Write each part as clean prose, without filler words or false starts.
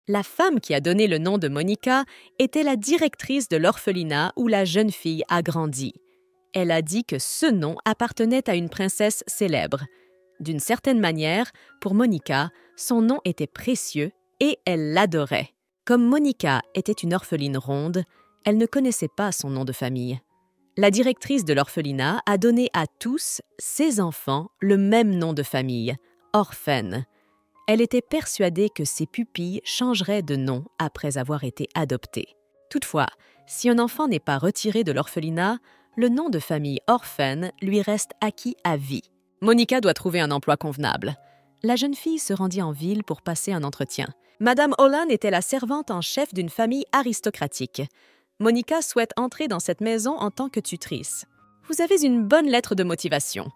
La femme qui a donné le nom de Monica était la directrice de l'orphelinat où la jeune fille a grandi. Elle a dit que ce nom appartenait à une princesse célèbre. D'une certaine manière, pour Monica, son nom était précieux et elle l'adorait. Comme Monica était une orpheline ronde, elle ne connaissait pas son nom de famille. La directrice de l'orphelinat a donné à tous ses enfants le même nom de famille, Orphan. Elle était persuadée que ses pupilles changeraient de nom après avoir été adoptées. Toutefois, si un enfant n'est pas retiré de l'orphelinat, le nom de famille Orphan lui reste acquis à vie. Monica doit trouver un emploi convenable. La jeune fille se rendit en ville pour passer un entretien. Madame Holland était la servante en chef d'une famille aristocratique. Monica souhaite entrer dans cette maison en tant que tutrice. Vous avez une bonne lettre de motivation.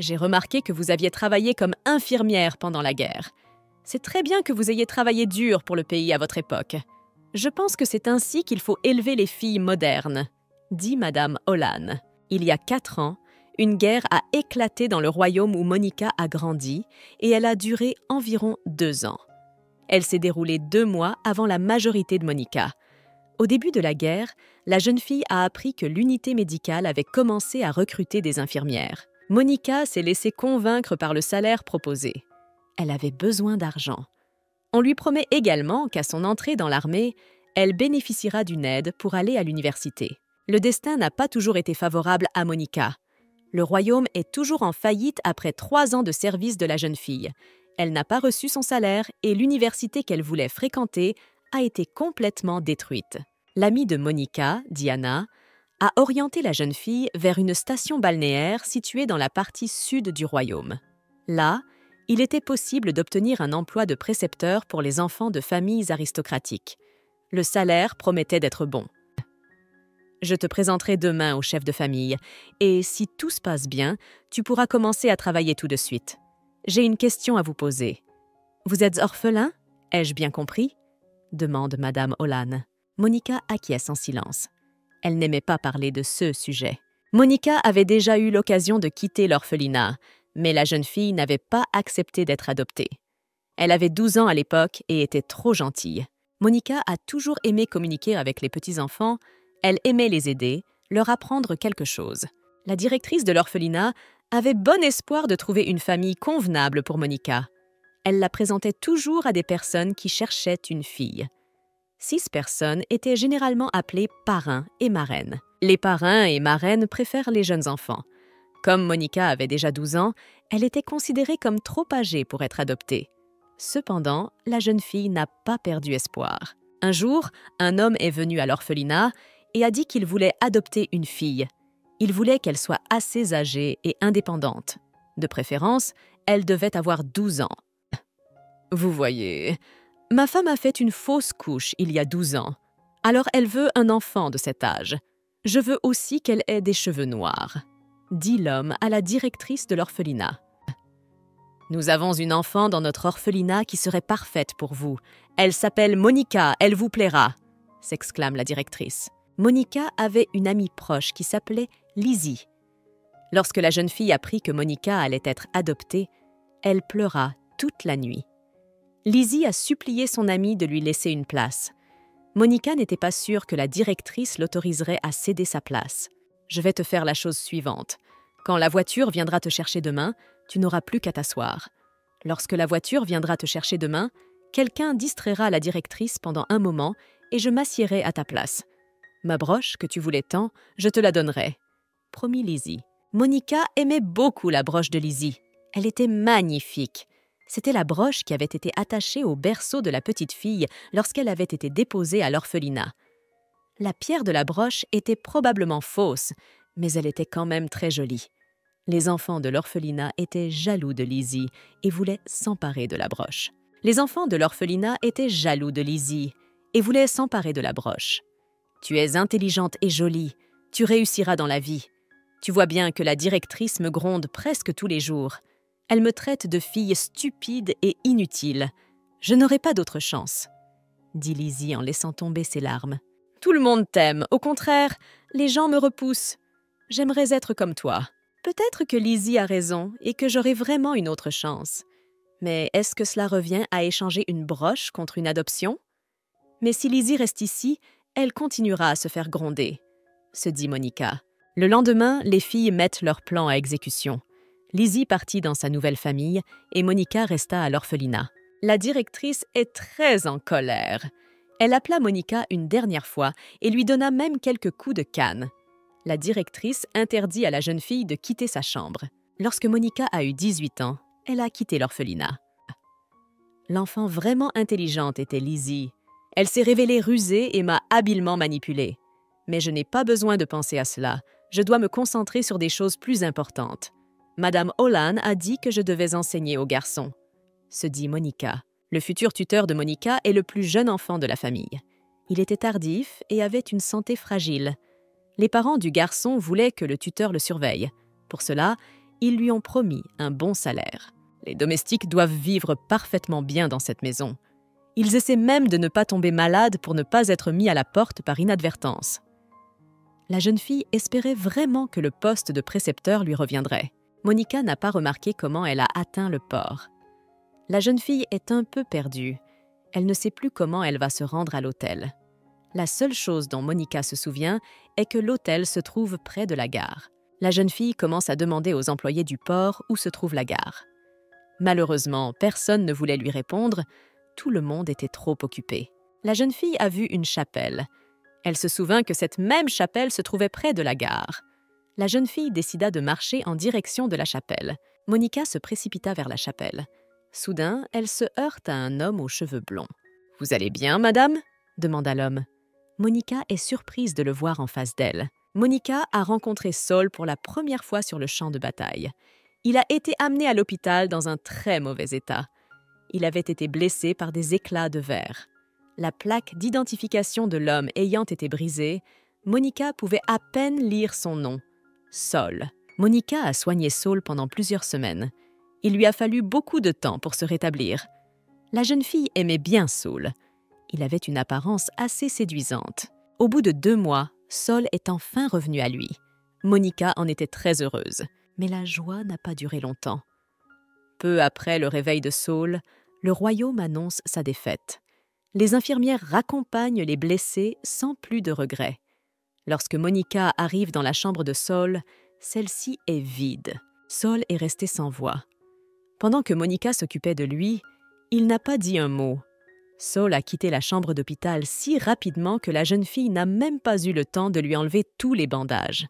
J'ai remarqué que vous aviez travaillé comme infirmière pendant la guerre. C'est très bien que vous ayez travaillé dur pour le pays à votre époque. Je pense que c'est ainsi qu'il faut élever les filles modernes, dit Madame Holland. Il y a 4 ans, une guerre a éclaté dans le royaume où Monica a grandi et elle a duré environ 2 ans. Elle s'est déroulée 2 mois avant la majorité de Monica. Au début de la guerre, la jeune fille a appris que l'unité médicale avait commencé à recruter des infirmières. Monica s'est laissée convaincre par le salaire proposé. Elle avait besoin d'argent. On lui promet également qu'à son entrée dans l'armée, elle bénéficiera d'une aide pour aller à l'université. Le destin n'a pas toujours été favorable à Monica. Le royaume est toujours en faillite après 3 ans de service de la jeune fille. Elle n'a pas reçu son salaire et l'université qu'elle voulait fréquenter a été complètement détruite. L'amie de Monica, Diana, a orienté la jeune fille vers une station balnéaire située dans la partie sud du royaume. Là, il était possible d'obtenir un emploi de précepteur pour les enfants de familles aristocratiques. Le salaire promettait d'être bon. Je te présenterai demain au chef de famille, et si tout se passe bien, tu pourras commencer à travailler tout de suite. J'ai une question à vous poser. Vous êtes orphelin? Ai-je bien compris? Demande Madame Holland. Monica acquiesce en silence. Elle n'aimait pas parler de ce sujet. Monica avait déjà eu l'occasion de quitter l'orphelinat, mais la jeune fille n'avait pas accepté d'être adoptée. Elle avait 12 ans à l'époque et était trop gentille. Monica a toujours aimé communiquer avec les petits-enfants. Elle aimait les aider, leur apprendre quelque chose. La directrice de l'orphelinat avait bon espoir de trouver une famille convenable pour Monica. Elle la présentait toujours à des personnes qui cherchaient une fille. 6 personnes étaient généralement appelées parrains et marraines. Les parrains et marraines préfèrent les jeunes enfants. Comme Monica avait déjà 12 ans, elle était considérée comme trop âgée pour être adoptée. Cependant, la jeune fille n'a pas perdu espoir. Un jour, un homme est venu à l'orphelinat et a dit qu'il voulait adopter une fille. Il voulait qu'elle soit assez âgée et indépendante. De préférence, elle devait avoir 12 ans. Vous voyez, ma femme a fait une fausse couche il y a 12 ans. Alors elle veut un enfant de cet âge. Je veux aussi qu'elle ait des cheveux noirs, dit l'homme à la directrice de l'orphelinat. Nous avons une enfant dans notre orphelinat qui serait parfaite pour vous. Elle s'appelle Monica, elle vous plaira, s'exclame la directrice. Monica avait une amie proche qui s'appelait Lizzie. Lorsque la jeune fille apprit que Monica allait être adoptée, elle pleura toute la nuit. Lizzie a supplié son amie de lui laisser une place. Monica n'était pas sûre que la directrice l'autoriserait à céder sa place. « Je vais te faire la chose suivante. Quand la voiture viendra te chercher demain, tu n'auras plus qu'à t'asseoir. Lorsque la voiture viendra te chercher demain, quelqu'un distraira la directrice pendant un moment et je m'assiérai à ta place. Ma broche, que tu voulais tant, je te la donnerai. » Promit Lizzie. Monica aimait beaucoup la broche de Lizzie. Elle était magnifique. C'était la broche qui avait été attachée au berceau de la petite fille lorsqu'elle avait été déposée à l'orphelinat. La pierre de la broche était probablement fausse, mais elle était quand même très jolie. Les enfants de l'orphelinat étaient jaloux de Lizzie et voulaient s'emparer de la broche. Les enfants de l'orphelinat étaient jaloux de Lizzie et voulaient s'emparer de la broche. « Tu es intelligente et jolie, tu réussiras dans la vie. Tu vois bien que la directrice me gronde presque tous les jours. Elle me traite de fille stupide et inutile. Je n'aurai pas d'autre chance, » dit Lizzie en laissant tomber ses larmes. « Tout le monde t'aime. Au contraire, les gens me repoussent. J'aimerais être comme toi. Peut-être que Lizzie a raison et que j'aurai vraiment une autre chance. Mais est-ce que cela revient à échanger une broche contre une adoption? » Mais si Lizzie reste ici, elle continuera à se faire gronder, se dit Monica. Le lendemain, les filles mettent leur plan à exécution. Lizzie partit dans sa nouvelle famille et Monica resta à l'orphelinat. La directrice est très en colère. Elle appela Monica une dernière fois et lui donna même quelques coups de canne. La directrice interdit à la jeune fille de quitter sa chambre. Lorsque Monica a eu 18 ans, elle a quitté l'orphelinat. L'enfant vraiment intelligente était Lizzie. Elle s'est révélée rusée et m'a habilement manipulée. Mais je n'ai pas besoin de penser à cela. Je dois me concentrer sur des choses plus importantes. Madame Holland a dit que je devais enseigner aux garçons, se dit Monica. Le futur tuteur de Monica est le plus jeune enfant de la famille. Il était tardif et avait une santé fragile. Les parents du garçon voulaient que le tuteur le surveille. Pour cela, ils lui ont promis un bon salaire. Les domestiques doivent vivre parfaitement bien dans cette maison. Ils essaient même de ne pas tomber malades pour ne pas être mis à la porte par inadvertance. La jeune fille espérait vraiment que le poste de précepteur lui reviendrait. Monica n'a pas remarqué comment elle a atteint le port. La jeune fille est un peu perdue. Elle ne sait plus comment elle va se rendre à l'hôtel. La seule chose dont Monica se souvient est que l'hôtel se trouve près de la gare. La jeune fille commence à demander aux employés du port où se trouve la gare. Malheureusement, personne ne voulait lui répondre. Tout le monde était trop occupé. La jeune fille a vu une chapelle. Elle se souvint que cette même chapelle se trouvait près de la gare. La jeune fille décida de marcher en direction de la chapelle. Monica se précipita vers la chapelle. Soudain, elle se heurte à un homme aux cheveux blonds. « Vous allez bien, madame ?» demanda l'homme. Monica est surprise de le voir en face d'elle. Monica a rencontré Saul pour la première fois sur le champ de bataille. Il a été amené à l'hôpital dans un très mauvais état. Il avait été blessé par des éclats de verre. La plaque d'identification de l'homme ayant été brisée, Monica pouvait à peine lire son nom. Saul. Monica a soigné Saul pendant plusieurs semaines. Il lui a fallu beaucoup de temps pour se rétablir. La jeune fille aimait bien Saul. Il avait une apparence assez séduisante. Au bout de 2 mois, Saul est enfin revenu à lui. Monica en était très heureuse, mais la joie n'a pas duré longtemps. Peu après le réveil de Saul, le royaume annonce sa défaite. Les infirmières raccompagnent les blessés sans plus de regrets. Lorsque Monica arrive dans la chambre de Saul, celle-ci est vide. Saul est resté sans voix. Pendant que Monica s'occupait de lui, il n'a pas dit un mot. Saul a quitté la chambre d'hôpital si rapidement que la jeune fille n'a même pas eu le temps de lui enlever tous les bandages.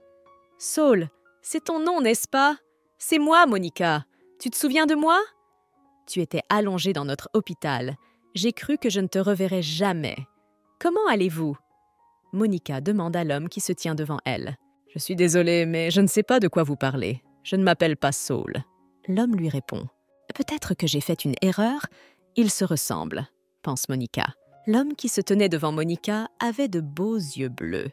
« Saul, c'est ton nom, n'est-ce pas? C'est moi, Monica. Tu te souviens de moi? Tu étais allongée dans notre hôpital. J'ai cru que je ne te reverrais jamais. Comment allez-vous? » Monica demande à l'homme qui se tient devant elle. « Je suis désolée, mais je ne sais pas de quoi vous parlez. Je ne m'appelle pas Saul. » L'homme lui répond. « Peut-être que j'ai fait une erreur. Ils se ressemblent, » pense Monica. L'homme qui se tenait devant Monica avait de beaux yeux bleus.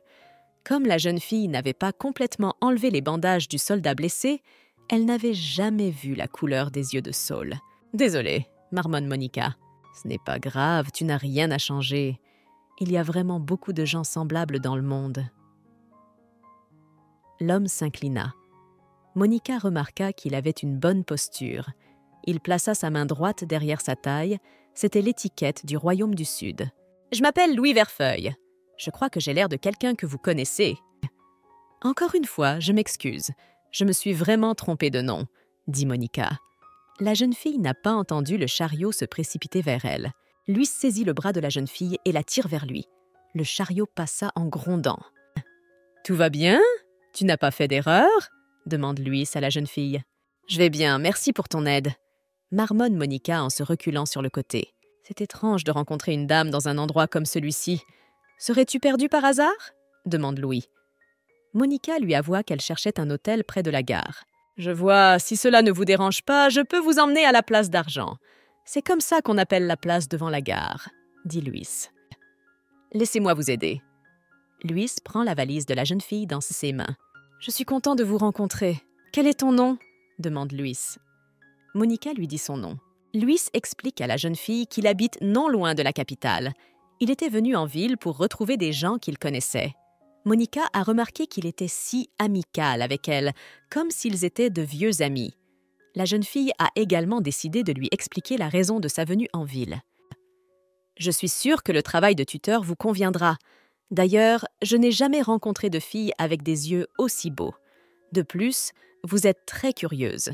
Comme la jeune fille n'avait pas complètement enlevé les bandages du soldat blessé, elle n'avait jamais vu la couleur des yeux de Saul. « Désolée, » marmonne Monica. « Ce n'est pas grave, tu n'as rien à changer. Il y a vraiment beaucoup de gens semblables dans le monde. » L'homme s'inclina. Monica remarqua qu'il avait une bonne posture. Il plaça sa main droite derrière sa taille. C'était l'étiquette du Royaume du Sud. « Je m'appelle Louis Verfeuille. Je crois que j'ai l'air de quelqu'un que vous connaissez. »« Encore une fois, je m'excuse. Je me suis vraiment trompée de nom, » dit Monica. La jeune fille n'a pas entendu le chariot se précipiter vers elle. Lui saisit le bras de la jeune fille et la tire vers lui. Le chariot passa en grondant. « Tout va bien? Tu n'as pas fait d'erreur ?» demande Louis à la jeune fille. « Je vais bien, merci pour ton aide. » marmonne Monica en se reculant sur le côté. « C'est étrange de rencontrer une dame dans un endroit comme celui-ci. Serais-tu perdue par hasard ?» demande Louis. Monica lui avoua qu'elle cherchait un hôtel près de la gare. « Je vois, si cela ne vous dérange pas, je peux vous emmener à la place d'argent. C'est comme ça qu'on appelle la place devant la gare, » dit Louis. « Laissez-moi vous aider. » Louis prend la valise de la jeune fille dans ses mains. « Je suis content de vous rencontrer. Quel est ton nom ?» demande Louis. Monica lui dit son nom. Louis explique à la jeune fille qu'il habite non loin de la capitale. Il était venu en ville pour retrouver des gens qu'il connaissait. Monica a remarqué qu'il était si amical avec elle, comme s'ils étaient de vieux amis. La jeune fille a également décidé de lui expliquer la raison de sa venue en ville. Je suis sûre que le travail de tuteur vous conviendra. D'ailleurs, je n'ai jamais rencontré de fille avec des yeux aussi beaux. De plus, vous êtes très curieuse.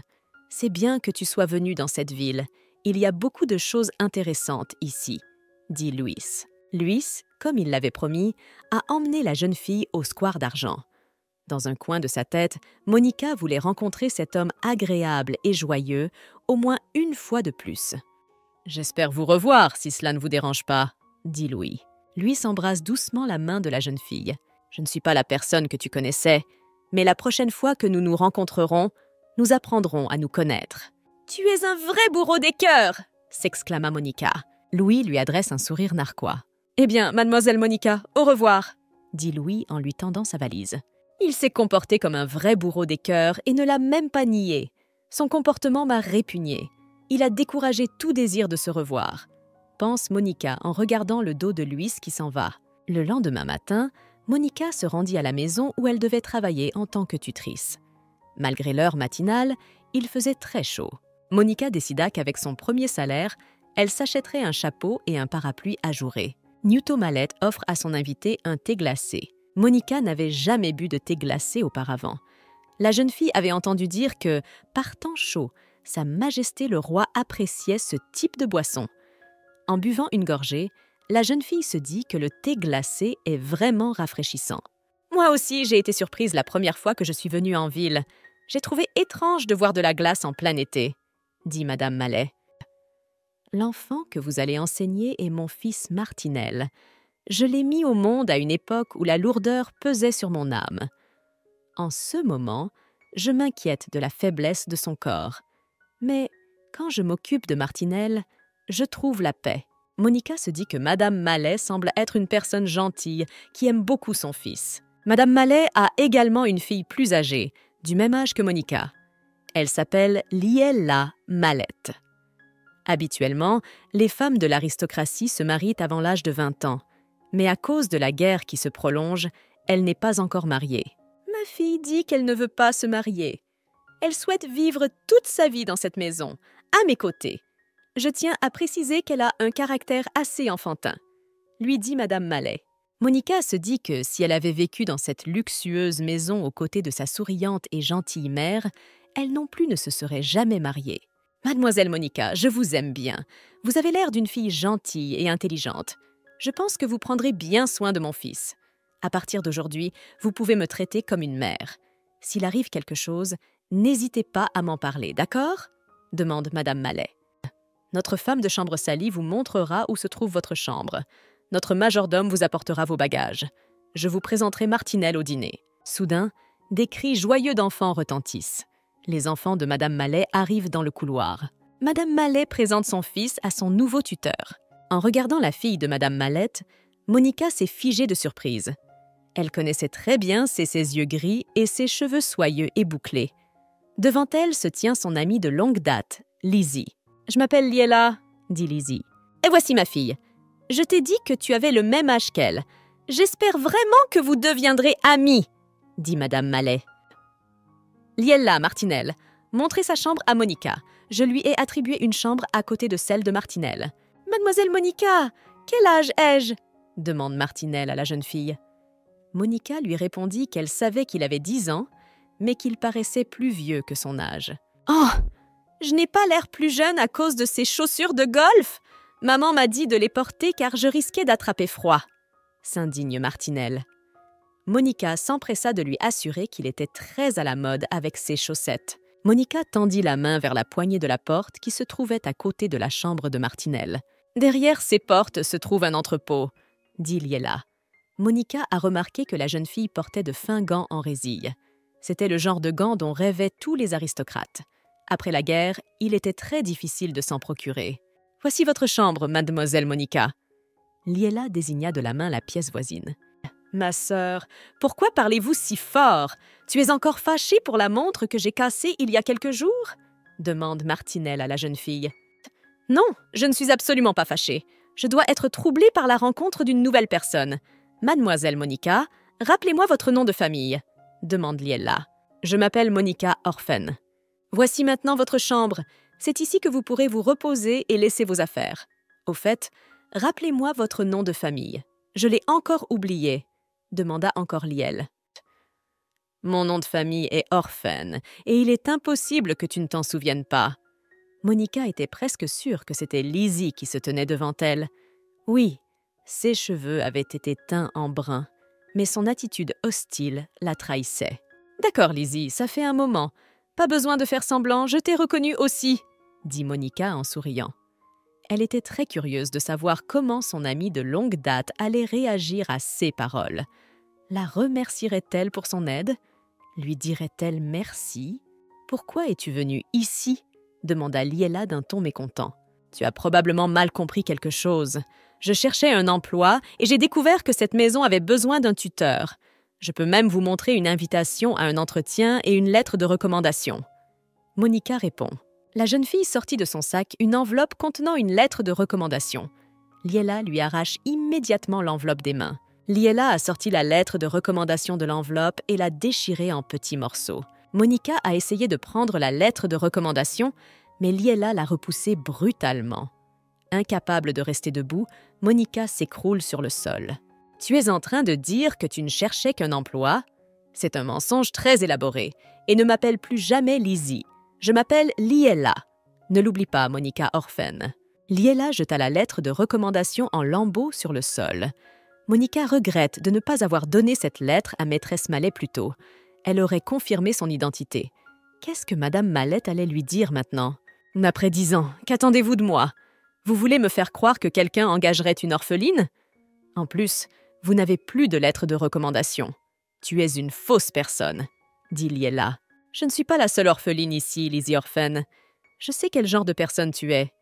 C'est bien que tu sois venue dans cette ville. Il y a beaucoup de choses intéressantes ici, dit Luis. Luis, comme il l'avait promis, a emmené la jeune fille au square d'argent. Dans un coin de sa tête, Monica voulait rencontrer cet homme agréable et joyeux au moins une fois de plus. « J'espère vous revoir, si cela ne vous dérange pas, » dit Louis. Luis embrasse doucement la main de la jeune fille. « Je ne suis pas la personne que tu connaissais, mais la prochaine fois que nous nous rencontrerons, nous apprendrons à nous connaître. »« Tu es un vrai bourreau des cœurs !» s'exclama Monica. Louis lui adresse un sourire narquois. « Eh bien, mademoiselle Monica, au revoir !» dit Louis en lui tendant sa valise. Il s'est comporté comme un vrai bourreau des cœurs et ne l'a même pas nié. Son comportement m'a répugnée. Il a découragé tout désir de se revoir, pense Monica en regardant le dos de Luis qui s'en va. Le lendemain matin, Monica se rendit à la maison où elle devait travailler en tant que tutrice. Malgré l'heure matinale, il faisait très chaud. Monica décida qu'avec son premier salaire, elle s'achèterait un chapeau et un parapluie ajouré. Newto Mallette offre à son invité un thé glacé. Monica n'avait jamais bu de thé glacé auparavant. La jeune fille avait entendu dire que, par temps chaud, Sa Majesté le roi appréciait ce type de boisson. En buvant une gorgée, la jeune fille se dit que le thé glacé est vraiment rafraîchissant. « Moi aussi, j'ai été surprise la première fois que je suis venue en ville. J'ai trouvé étrange de voir de la glace en plein été, » dit Madame Mallet. « L'enfant que vous allez enseigner est mon fils Martinel. Je l'ai mis au monde à une époque où la lourdeur pesait sur mon âme. En ce moment, je m'inquiète de la faiblesse de son corps. Mais quand je m'occupe de Martinel, je trouve la paix. » Monica se dit que Madame Mallet semble être une personne gentille qui aime beaucoup son fils. Madame Mallet a également une fille plus âgée, du même âge que Monica. Elle s'appelle Liella Mallette. Habituellement, les femmes de l'aristocratie se marient avant l'âge de 20 ans. Mais à cause de la guerre qui se prolonge, elle n'est pas encore mariée. Ma fille dit qu'elle ne veut pas se marier. Elle souhaite vivre toute sa vie dans cette maison, à mes côtés. Je tiens à préciser qu'elle a un caractère assez enfantin, lui dit Madame Mallet. Monica se dit que si elle avait vécu dans cette luxueuse maison aux côtés de sa souriante et gentille mère, elle non plus ne se serait jamais mariée. Mademoiselle Monica, je vous aime bien. Vous avez l'air d'une fille gentille et intelligente. Je pense que vous prendrez bien soin de mon fils. À partir d'aujourd'hui, vous pouvez me traiter comme une mère. S'il arrive quelque chose, n'hésitez pas à m'en parler, d'accord ? Demande Madame Mallet. Notre femme de chambre salie vous montrera où se trouve votre chambre. Notre majordome vous apportera vos bagages. Je vous présenterai Martinel au dîner. Soudain, des cris joyeux d'enfants retentissent. Les enfants de Madame Mallet arrivent dans le couloir. Madame Mallet présente son fils à son nouveau tuteur. En regardant la fille de Madame Mallette, Monica s'est figée de surprise. Elle connaissait très bien ses yeux gris et ses cheveux soyeux et bouclés. Devant elle se tient son amie de longue date, Lizzie. « Je m'appelle Liella, » dit Lizzie. « Et voici ma fille. Je t'ai dit que tu avais le même âge qu'elle. J'espère vraiment que vous deviendrez amis, » dit Madame Mallet. Liella Martinel, montrez sa chambre à Monica. Je lui ai attribué une chambre à côté de celle de Martinel. « Mademoiselle Monica, quel âge ai-je » demande Martinel à la jeune fille. Monica lui répondit qu'elle savait qu'il avait 10 ans, mais qu'il paraissait plus vieux que son âge. « Oh, je n'ai pas l'air plus jeune à cause de ces chaussures de golf. Maman m'a dit de les porter car je risquais d'attraper froid, » s'indigne Martinel. Monica s'empressa de lui assurer qu'il était très à la mode avec ses chaussettes. Monica tendit la main vers la poignée de la porte qui se trouvait à côté de la chambre de Martinel. « Derrière ces portes se trouve un entrepôt, » dit Liella. Monica a remarqué que la jeune fille portait de fins gants en résille. C'était le genre de gants dont rêvaient tous les aristocrates. Après la guerre, il était très difficile de s'en procurer. « Voici votre chambre, mademoiselle Monica. » Liella désigna de la main la pièce voisine. « Ma sœur, pourquoi parlez-vous si fort? Tu es encore fâchée pour la montre que j'ai cassée il y a quelques jours ?» demande Martinel à la jeune fille. « Non, je ne suis absolument pas fâchée. Je dois être troublée par la rencontre d'une nouvelle personne. Mademoiselle Monica, rappelez-moi votre nom de famille, » demande Liella. « Je m'appelle Monica Orphan. Voici maintenant votre chambre. C'est ici que vous pourrez vous reposer et laisser vos affaires. Au fait, Rappelez-moi votre nom de famille. Je l'ai encore oublié, demanda encore Liel. Mon nom de famille est Orphan, et il est impossible que tu ne t'en souviennes pas. Monica était presque sûre que c'était Lizzie qui se tenait devant elle. Oui, ses cheveux avaient été teints en brun, mais son attitude hostile la trahissait. « D'accord, Lizzie, ça fait un moment. Pas besoin de faire semblant, je t'ai reconnue aussi, » dit Monica en souriant. Elle était très curieuse de savoir comment son amie de longue date allait réagir à ces paroles. La remercierait-elle pour son aide? Lui dirait-elle merci? « Pourquoi es-tu venue ici ?» demanda Liela d'un ton mécontent. « Tu as probablement mal compris quelque chose. Je cherchais un emploi et j'ai découvert que cette maison avait besoin d'un tuteur. Je peux même vous montrer une invitation à un entretien et une lettre de recommandation. » Monica répond. La jeune fille sortit de son sac une enveloppe contenant une lettre de recommandation. Liela lui arrache immédiatement l'enveloppe des mains. Liela a sorti la lettre de recommandation de l'enveloppe et l'a déchirée en petits morceaux. Monica a essayé de prendre la lettre de recommandation, mais Liela l'a repoussée brutalement. Incapable de rester debout, Monica s'écroule sur le sol. « Tu es en train de dire que tu ne cherchais qu'un emploi? C'est un mensonge très élaboré. Et ne m'appelle plus jamais Lizzie. Je m'appelle Liela. Ne l'oublie pas, Monica Orphan. » Liela jeta la lettre de recommandation en lambeaux sur le sol. Monica regrette de ne pas avoir donné cette lettre à maîtresse Mallet plus tôt. Elle aurait confirmé son identité. Qu'est-ce que Madame Mallet allait lui dire maintenant? Après 10 ans, qu'attendez-vous de moi? Vous voulez me faire croire que quelqu'un engagerait une orpheline? En plus, vous n'avez plus de lettre de recommandation. Tu es une fausse personne, dit Liela. Je ne suis pas la seule orpheline ici, Lizzie Orphan. Je sais quel genre de personne tu es.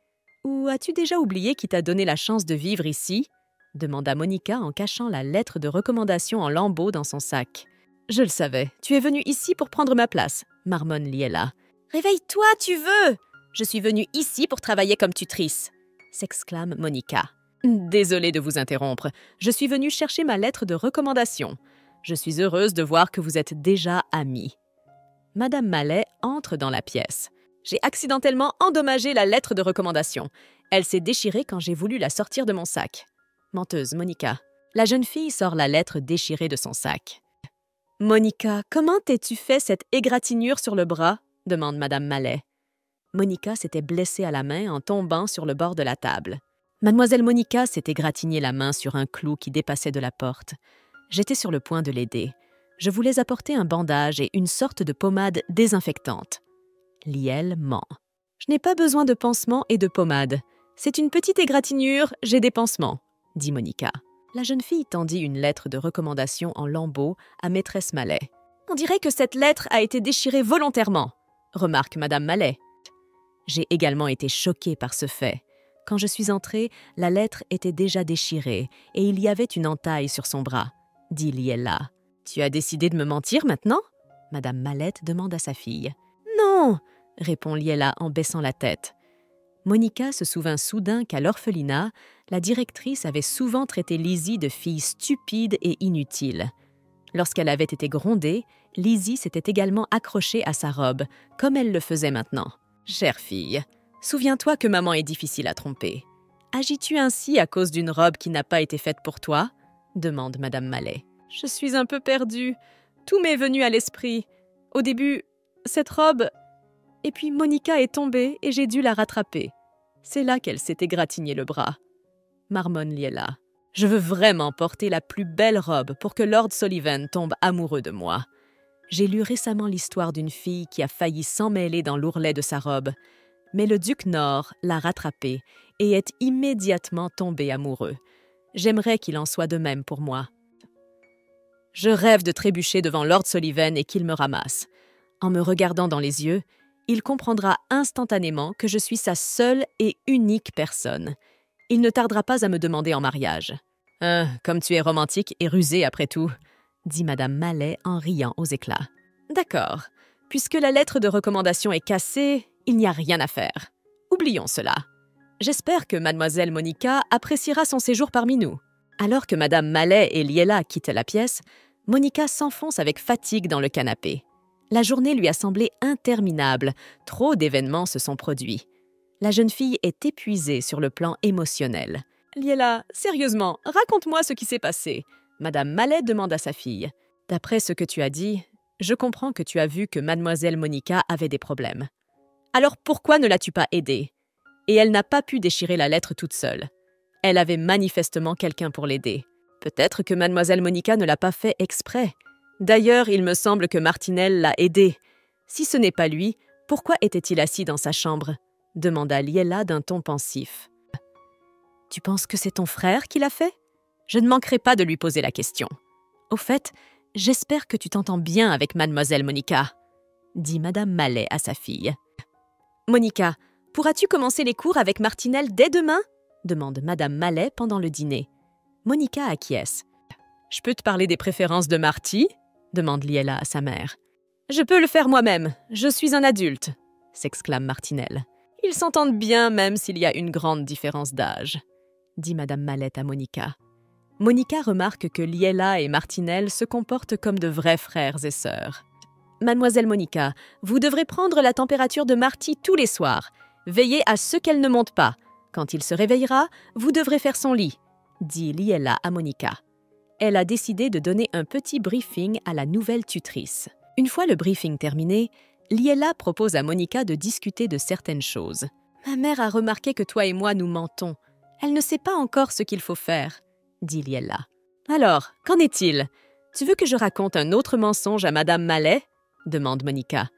Ou as-tu déjà oublié qui t'a donné la chance de vivre ici? Demanda Monica en cachant la lettre de recommandation en lambeaux dans son sac. Je le savais, tu es venue ici pour prendre ma place, marmonne Liela. Réveille-toi, tu veux! Je suis venue ici pour travailler comme tutrice, s'exclame Monica. Désolée de vous interrompre, je suis venue chercher ma lettre de recommandation. Je suis heureuse de voir que vous êtes déjà amies. Madame Mallet entre dans la pièce. J'ai accidentellement endommagé la lettre de recommandation. Elle s'est déchirée quand j'ai voulu la sortir de mon sac. Menteuse, Monica. La jeune fille sort la lettre déchirée de son sac. Monica, comment t'es-tu fait cette égratignure sur le bras? Demande Madame Mallet. Monica s'était blessée à la main en tombant sur le bord de la table. Mademoiselle Monica s'est égratignée la main sur un clou qui dépassait de la porte. J'étais sur le point de l'aider. Je voulais apporter un bandage et une sorte de pommade désinfectante. Liel ment. Je n'ai pas besoin de pansements et de pommade. C'est une petite égratignure, j'ai des pansements, dit Monica. La jeune fille tendit une lettre de recommandation en lambeaux à maîtresse Mallet. On dirait que cette lettre a été déchirée volontairement, remarque Madame Mallet. J'ai également été choquée par ce fait. Quand je suis entrée, la lettre était déjà déchirée et il y avait une entaille sur son bras, dit Liela. Tu as décidé de me mentir maintenant? Madame Mallet demande à sa fille. Non, répond Liela en baissant la tête. Monica se souvint soudain qu'à l'orphelinat, la directrice avait souvent traité Lizzie de fille stupide et inutile. Lorsqu'elle avait été grondée, Lizzie s'était également accrochée à sa robe, comme elle le faisait maintenant. « Chère fille, souviens-toi que maman est difficile à tromper. Agis-tu ainsi à cause d'une robe qui n'a pas été faite pour toi ?» demande Madame Mallet. « Je suis un peu perdue. Tout m'est venu à l'esprit. Au début, cette robe... Et puis Monica est tombée et j'ai dû la rattraper. C'est là qu'elle s'est égratigné le bras. » Marmonne Liela. « Je veux vraiment porter la plus belle robe pour que Lord Sullivan tombe amoureux de moi. J'ai lu récemment l'histoire d'une fille qui a failli s'emmêler dans l'ourlet de sa robe, mais le duc Nord l'a rattrapée et est immédiatement tombé amoureux. J'aimerais qu'il en soit de même pour moi. Je rêve de trébucher devant Lord Sullivan et qu'il me ramasse. En me regardant dans les yeux, il comprendra instantanément que je suis sa seule et unique personne. Il ne tardera pas à me demander en mariage. « Comme tu es romantique et rusée après tout », dit Madame Mallet en riant aux éclats. « D'accord. Puisque la lettre de recommandation est cassée, il n'y a rien à faire. Oublions cela. J'espère que Mademoiselle Monica appréciera son séjour parmi nous. » Alors que Madame Mallet et Liela quittent la pièce, Monica s'enfonce avec fatigue dans le canapé. La journée lui a semblé interminable, trop d'événements se sont produits. La jeune fille est épuisée sur le plan émotionnel. Liela, sérieusement, raconte-moi ce qui s'est passé. Madame Mallet demande à sa fille. D'après ce que tu as dit, je comprends que tu as vu que mademoiselle Monica avait des problèmes. Alors pourquoi ne l'as-tu pas aidée? Et elle n'a pas pu déchirer la lettre toute seule. Elle avait manifestement quelqu'un pour l'aider. Peut-être que mademoiselle Monica ne l'a pas fait exprès. D'ailleurs, il me semble que Martinel l'a aidée. Si ce n'est pas lui, pourquoi était-il assis dans sa chambre? Demanda Liela d'un ton pensif. Tu penses que c'est ton frère qui l'a fait? Je ne manquerai pas de lui poser la question. Au fait, j'espère que tu t'entends bien avec mademoiselle Monica, dit madame Mallet à sa fille. Monica, pourras-tu commencer les cours avec Martinel dès demain? Demande madame Mallet pendant le dîner. Monica acquiesce. Je peux te parler des préférences de Marty? Demande Liela à sa mère. Je peux le faire moi-même, je suis un adulte, s'exclame Martinel. Ils s'entendent bien même s'il y a une grande différence d'âge, dit madame Mallet à Monica. Monica remarque que Liela et Martinel se comportent comme de vrais frères et sœurs. Mademoiselle Monica, vous devrez prendre la température de Marty tous les soirs. Veillez à ce qu'elle ne monte pas. Quand il se réveillera, vous devrez faire son lit, dit Liela à Monica. Elle a décidé de donner un petit briefing à la nouvelle tutrice. Une fois le briefing terminé, Liela propose à Monica de discuter de certaines choses. « Ma mère a remarqué que toi et moi nous mentons. Elle ne sait pas encore ce qu'il faut faire, » dit Liela. « Alors, qu'en est-il? Tu veux que je raconte un autre mensonge à madame Mallet ?» demande Monica.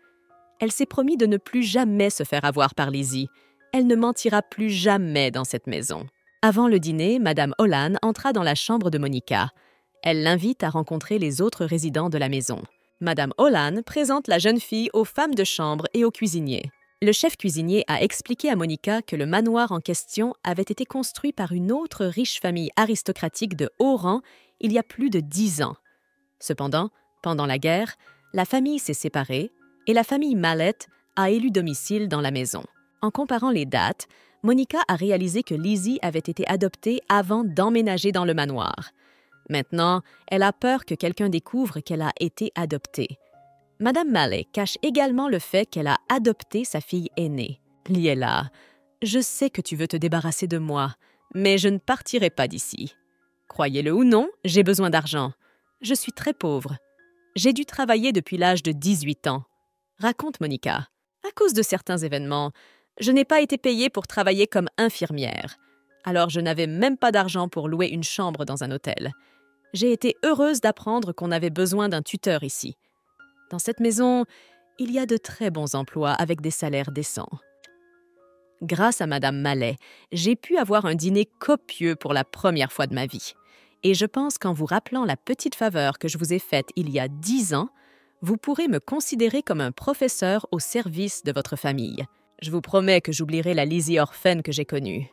Elle s'est promis de ne plus jamais se faire avoir par Lizzie. Elle ne mentira plus jamais dans cette maison. Avant le dîner, madame Holland entra dans la chambre de Monica. Elle l'invite à rencontrer les autres résidents de la maison. Madame Holland présente la jeune fille aux femmes de chambre et aux cuisiniers. Le chef cuisinier a expliqué à Monica que le manoir en question avait été construit par une autre riche famille aristocratique de haut rang il y a plus de 10 ans. Cependant, pendant la guerre, la famille s'est séparée et la famille Mallet a élu domicile dans la maison. En comparant les dates, Monica a réalisé que Lizzie avait été adoptée avant d'emménager dans le manoir. Maintenant, elle a peur que quelqu'un découvre qu'elle a été adoptée. Madame Mallet cache également le fait qu'elle a adopté sa fille aînée. Liela, je sais que tu veux te débarrasser de moi, mais je ne partirai pas d'ici. Croyez-le ou non, j'ai besoin d'argent. Je suis très pauvre. J'ai dû travailler depuis l'âge de 18 ans. Raconte, Monica. À cause de certains événements, je n'ai pas été payée pour travailler comme infirmière. Alors je n'avais même pas d'argent pour louer une chambre dans un hôtel. J'ai été heureuse d'apprendre qu'on avait besoin d'un tuteur ici. Dans cette maison, il y a de très bons emplois avec des salaires décents. Grâce à madame Mallet, j'ai pu avoir un dîner copieux pour la première fois de ma vie. Et je pense qu'en vous rappelant la petite faveur que je vous ai faite il y a 10 ans, vous pourrez me considérer comme un professeur au service de votre famille. Je vous promets que j'oublierai la Lizzie orpheline que j'ai connue.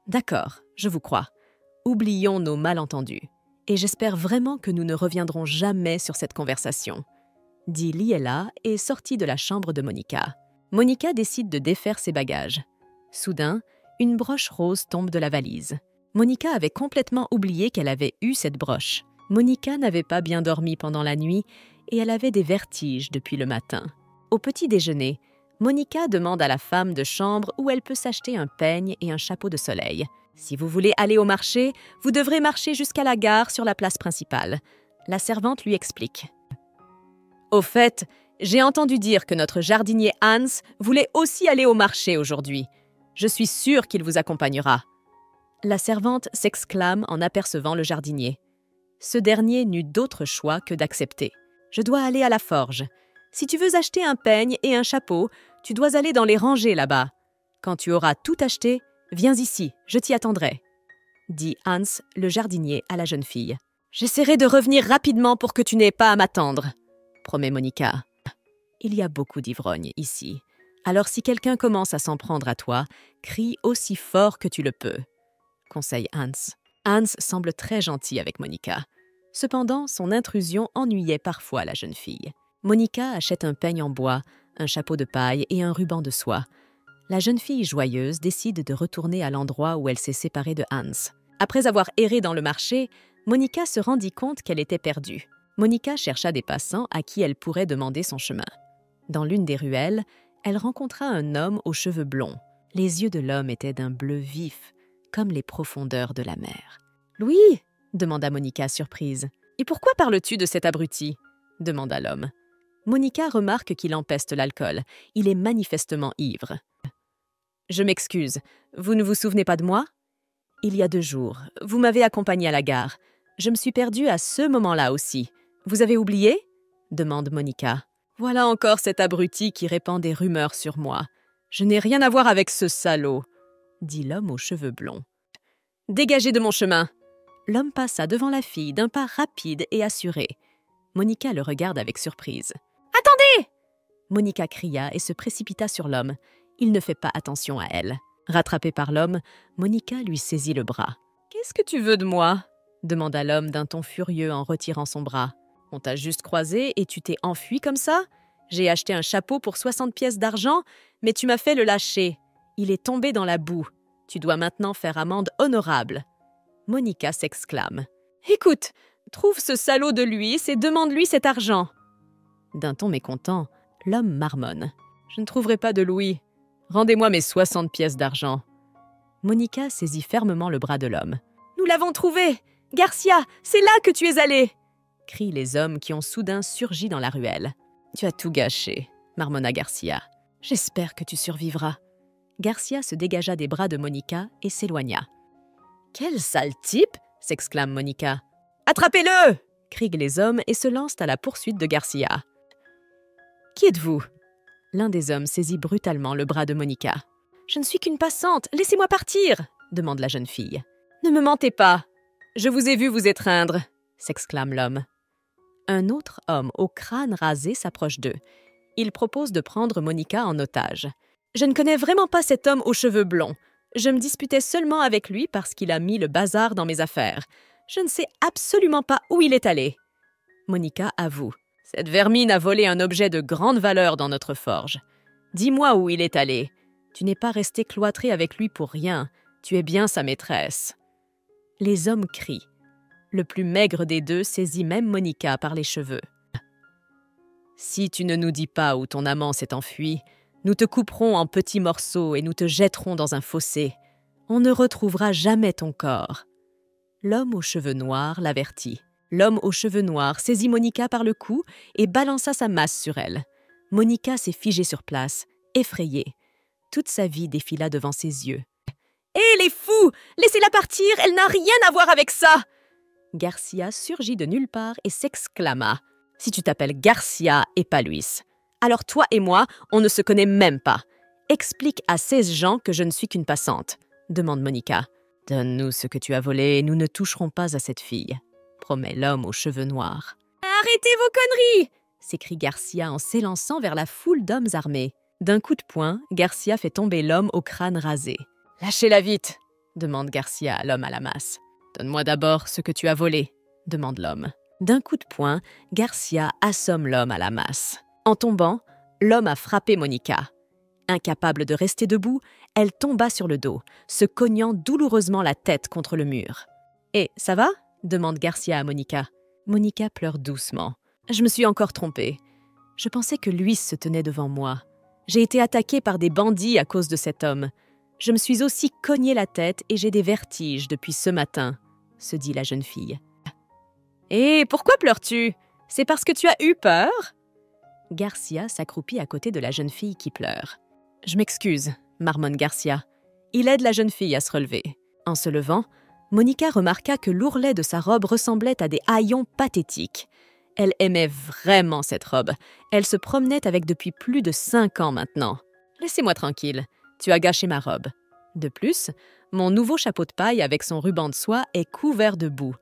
D'accord, je vous crois. Oublions nos malentendus. Et j'espère vraiment que nous ne reviendrons jamais sur cette conversation, dit Liela et sortit de la chambre de Monica. Monica décide de défaire ses bagages. Soudain, une broche rose tombe de la valise. Monica avait complètement oublié qu'elle avait eu cette broche. Monica n'avait pas bien dormi pendant la nuit et elle avait des vertiges depuis le matin. Au petit déjeuner, Monica demande à la femme de chambre où elle peut s'acheter un peigne et un chapeau de soleil. Si vous voulez aller au marché, vous devrez marcher jusqu'à la gare sur la place principale. La servante lui explique. Au fait, j'ai entendu dire que notre jardinier Hans voulait aussi aller au marché aujourd'hui. Je suis sûre qu'il vous accompagnera. La servante s'exclame en apercevant le jardinier. Ce dernier n'eut d'autre choix que d'accepter. Je dois aller à la forge. Si tu veux acheter un peigne et un chapeau, tu dois aller dans les rangées là-bas. Quand tu auras tout acheté, viens ici, je t'y attendrai, dit Hans, le jardinier, à la jeune fille. J'essaierai de revenir rapidement pour que tu n'aies pas à m'attendre, promet Monica. Il y a beaucoup d'ivrognes ici. Alors si quelqu'un commence à s'en prendre à toi, crie aussi fort que tu le peux, conseille Hans. Hans semble très gentil avec Monica. Cependant, son intrusion ennuyait parfois la jeune fille. Monica achète un peigne en bois, un chapeau de paille et un ruban de soie. La jeune fille joyeuse décide de retourner à l'endroit où elle s'est séparée de Hans. Après avoir erré dans le marché, Monica se rendit compte qu'elle était perdue. Monica chercha des passants à qui elle pourrait demander son chemin. Dans l'une des ruelles, elle rencontra un homme aux cheveux blonds. Les yeux de l'homme étaient d'un bleu vif. comme les profondeurs de la mer. « Louis !» demanda Monica surprise. « Et pourquoi parles-tu de cet abruti ?» demanda l'homme. Monica remarque qu'il empeste l'alcool. Il est manifestement ivre. « Je m'excuse. Vous ne vous souvenez pas de moi ? Il y a 2 jours, vous m'avez accompagné à la gare. Je me suis perdue à ce moment-là aussi. Vous avez oublié ?» demande Monica. « Voilà encore cet abruti qui répand des rumeurs sur moi. Je n'ai rien à voir avec ce salaud, » dit l'homme aux cheveux blonds. « Dégagez de mon chemin !» L'homme passa devant la fille d'un pas rapide et assuré. Monica le regarde avec surprise. « Attendez !» Monica cria et se précipita sur l'homme. Il ne fait pas attention à elle. Rattrapée par l'homme, Monica lui saisit le bras. « Qu'est-ce que tu veux de moi ?» demanda l'homme d'un ton furieux en retirant son bras. « On t'a juste croisé et tu t'es enfui comme ça ? J'ai acheté un chapeau pour 60 pièces d'argent, mais tu m'as fait le lâcher. Il est tombé dans la boue. Tu dois maintenant faire amende honorable. » Monica s'exclame. « Écoute, trouve ce salaud de Louis et demande-lui cet argent. » D'un ton mécontent, l'homme marmonne. « Je ne trouverai pas de Louis. Rendez-moi mes 60 pièces d'argent. » Monica saisit fermement le bras de l'homme. « Nous l'avons trouvé! Garcia, c'est là que tu es allé !» crient les hommes qui ont soudain surgi dans la ruelle. « Tu as tout gâché, » marmonna Garcia. « J'espère que tu survivras. » Garcia se dégagea des bras de Monica et s'éloigna. « Quel sale type !» s'exclame Monica. « Attrapez-le !» crient les hommes et se lancent à la poursuite de Garcia. « Qui êtes-vous » L'un des hommes saisit brutalement le bras de Monica. « Je ne suis qu'une passante, laissez-moi partir !» demande la jeune fille. « Ne me mentez pas. Je vous ai vu vous étreindre !» s'exclame l'homme. Un autre homme au crâne rasé s'approche d'eux. Il propose de prendre Monica en otage. « Je ne connais vraiment pas cet homme aux cheveux blonds. Je me disputais seulement avec lui parce qu'il a mis le bazar dans mes affaires. Je ne sais absolument pas où il est allé. » Monica avoue. « Cette vermine a volé un objet de grande valeur dans notre forge. Dis-moi où il est allé. Tu n'es pas resté cloîtré avec lui pour rien. Tu es bien sa maîtresse. » Les hommes crient. Le plus maigre des deux saisit même Monica par les cheveux. « Si tu ne nous dis pas où ton amant s'est enfui, nous te couperons en petits morceaux et nous te jetterons dans un fossé. On ne retrouvera jamais ton corps. » L'homme aux cheveux noirs l'avertit. L'homme aux cheveux noirs saisit Monica par le cou et balança sa masse sur elle. Monica s'est figée sur place, effrayée. Toute sa vie défila devant ses yeux. « Hé, les fous! Laissez-la partir! Elle n'a rien à voir avec ça !» Garcia surgit de nulle part et s'exclama. « Si tu t'appelles Garcia et pas Luis, alors toi et moi, on ne se connaît même pas. Explique à ces gens que je ne suis qu'une passante, » demande Monica. « Donne-nous ce que tu as volé et nous ne toucherons pas à cette fille, » promet l'homme aux cheveux noirs. « Arrêtez vos conneries !» s'écrie Garcia en s'élançant vers la foule d'hommes armés. D'un coup de poing, Garcia fait tomber l'homme au crâne rasé. « Lâchez-la vite !» demande Garcia à l'homme à la masse. « Donne-moi d'abord ce que tu as volé !» demande l'homme. D'un coup de poing, Garcia assomme l'homme à la masse. En tombant, l'homme a frappé Monica. Incapable de rester debout, elle tomba sur le dos, se cognant douloureusement la tête contre le mur. « Et ça va ?» demande Garcia à Monica. Monica pleure doucement. « Je me suis encore trompée. Je pensais que Luis se tenait devant moi. J'ai été attaquée par des bandits à cause de cet homme. Je me suis aussi cogné la tête et j'ai des vertiges depuis ce matin, » se dit la jeune fille. « Et pourquoi pleures-tu? C'est parce que tu as eu peur ?» Garcia s'accroupit à côté de la jeune fille qui pleure. « Je m'excuse, » marmonne Garcia. Il aide la jeune fille à se relever. En se levant, Monica remarqua que l'ourlet de sa robe ressemblait à des haillons pathétiques. Elle aimait vraiment cette robe. Elle se promenait avec depuis plus de 5 ans maintenant. « Laissez-moi tranquille, tu as gâché ma robe. De plus, mon nouveau chapeau de paille avec son ruban de soie est couvert de boue.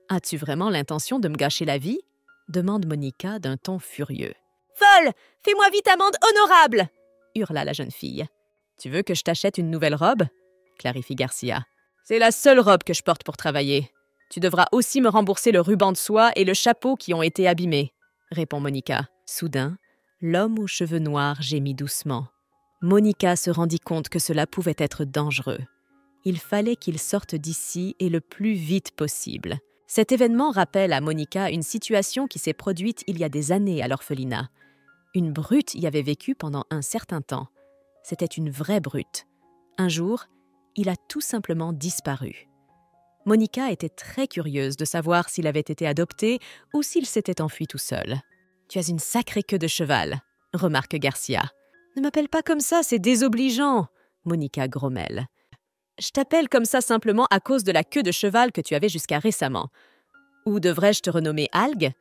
As-tu vraiment l'intention de me gâcher la vie ?» demande Monica d'un ton furieux. « Folle! Fais-moi vite amende honorable !» hurla la jeune fille. « Tu veux que je t'achète une nouvelle robe ?» clarifie Garcia. « C'est la seule robe que je porte pour travailler. Tu devras aussi me rembourser le ruban de soie et le chapeau qui ont été abîmés, » répond Monica. Soudain, l'homme aux cheveux noirs gémit doucement. Monica se rendit compte que cela pouvait être dangereux. Il fallait qu'il sorte d'ici et le plus vite possible. Cet événement rappelle à Monica une situation qui s'est produite il y a des années à l'orphelinat. Une brute y avait vécu pendant un certain temps. C'était une vraie brute. Un jour, Il a tout simplement disparu. Monica était très curieuse de savoir s'il avait été adopté ou s'il s'était enfui tout seul. « Tu as une sacrée queue de cheval », remarque Garcia. « Ne m'appelle pas comme ça, c'est désobligeant », Monica grommelle. « Je t'appelle comme ça simplement à cause de la queue de cheval que tu avais jusqu'à récemment. Ou devrais-je te renommer Algue ?»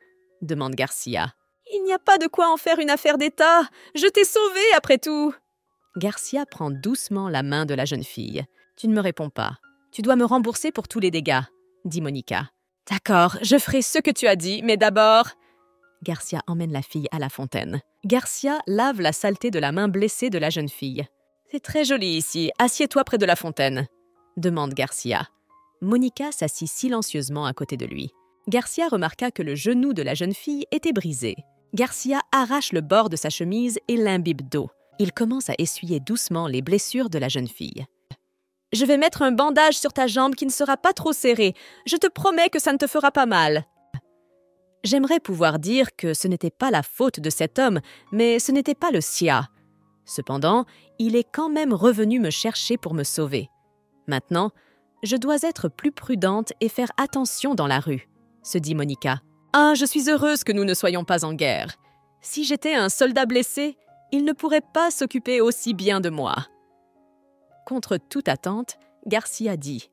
demande Garcia. « Il n'y a pas de quoi en faire une affaire d'État. Je t'ai sauvée après tout !» Garcia prend doucement la main de la jeune fille. « Tu ne me réponds pas. Tu dois me rembourser pour tous les dégâts, » dit Monica. « D'accord, je ferai ce que tu as dit, mais d'abord… » Garcia emmène la fille à la fontaine. Garcia lave la saleté de la main blessée de la jeune fille. « C'est très joli ici, assieds-toi près de la fontaine » demande Garcia. Monica s'assit silencieusement à côté de lui. Garcia remarqua que le genou de la jeune fille était brisé. Garcia arrache le bord de sa chemise et l'imbibe d'eau. Il commence à essuyer doucement les blessures de la jeune fille. « Je vais mettre un bandage sur ta jambe qui ne sera pas trop serré. Je te promets que ça ne te fera pas mal. » J'aimerais pouvoir dire que ce n'était pas la faute de cet homme, mais ce n'était pas le sien. Cependant, il est quand même revenu me chercher pour me sauver. Maintenant, je dois être plus prudente et faire attention dans la rue, se dit Monica. Ah, je suis heureuse que nous ne soyons pas en guerre. Si j'étais un soldat blessé, il ne pourrait pas s'occuper aussi bien de moi. Contre toute attente, Garcia dit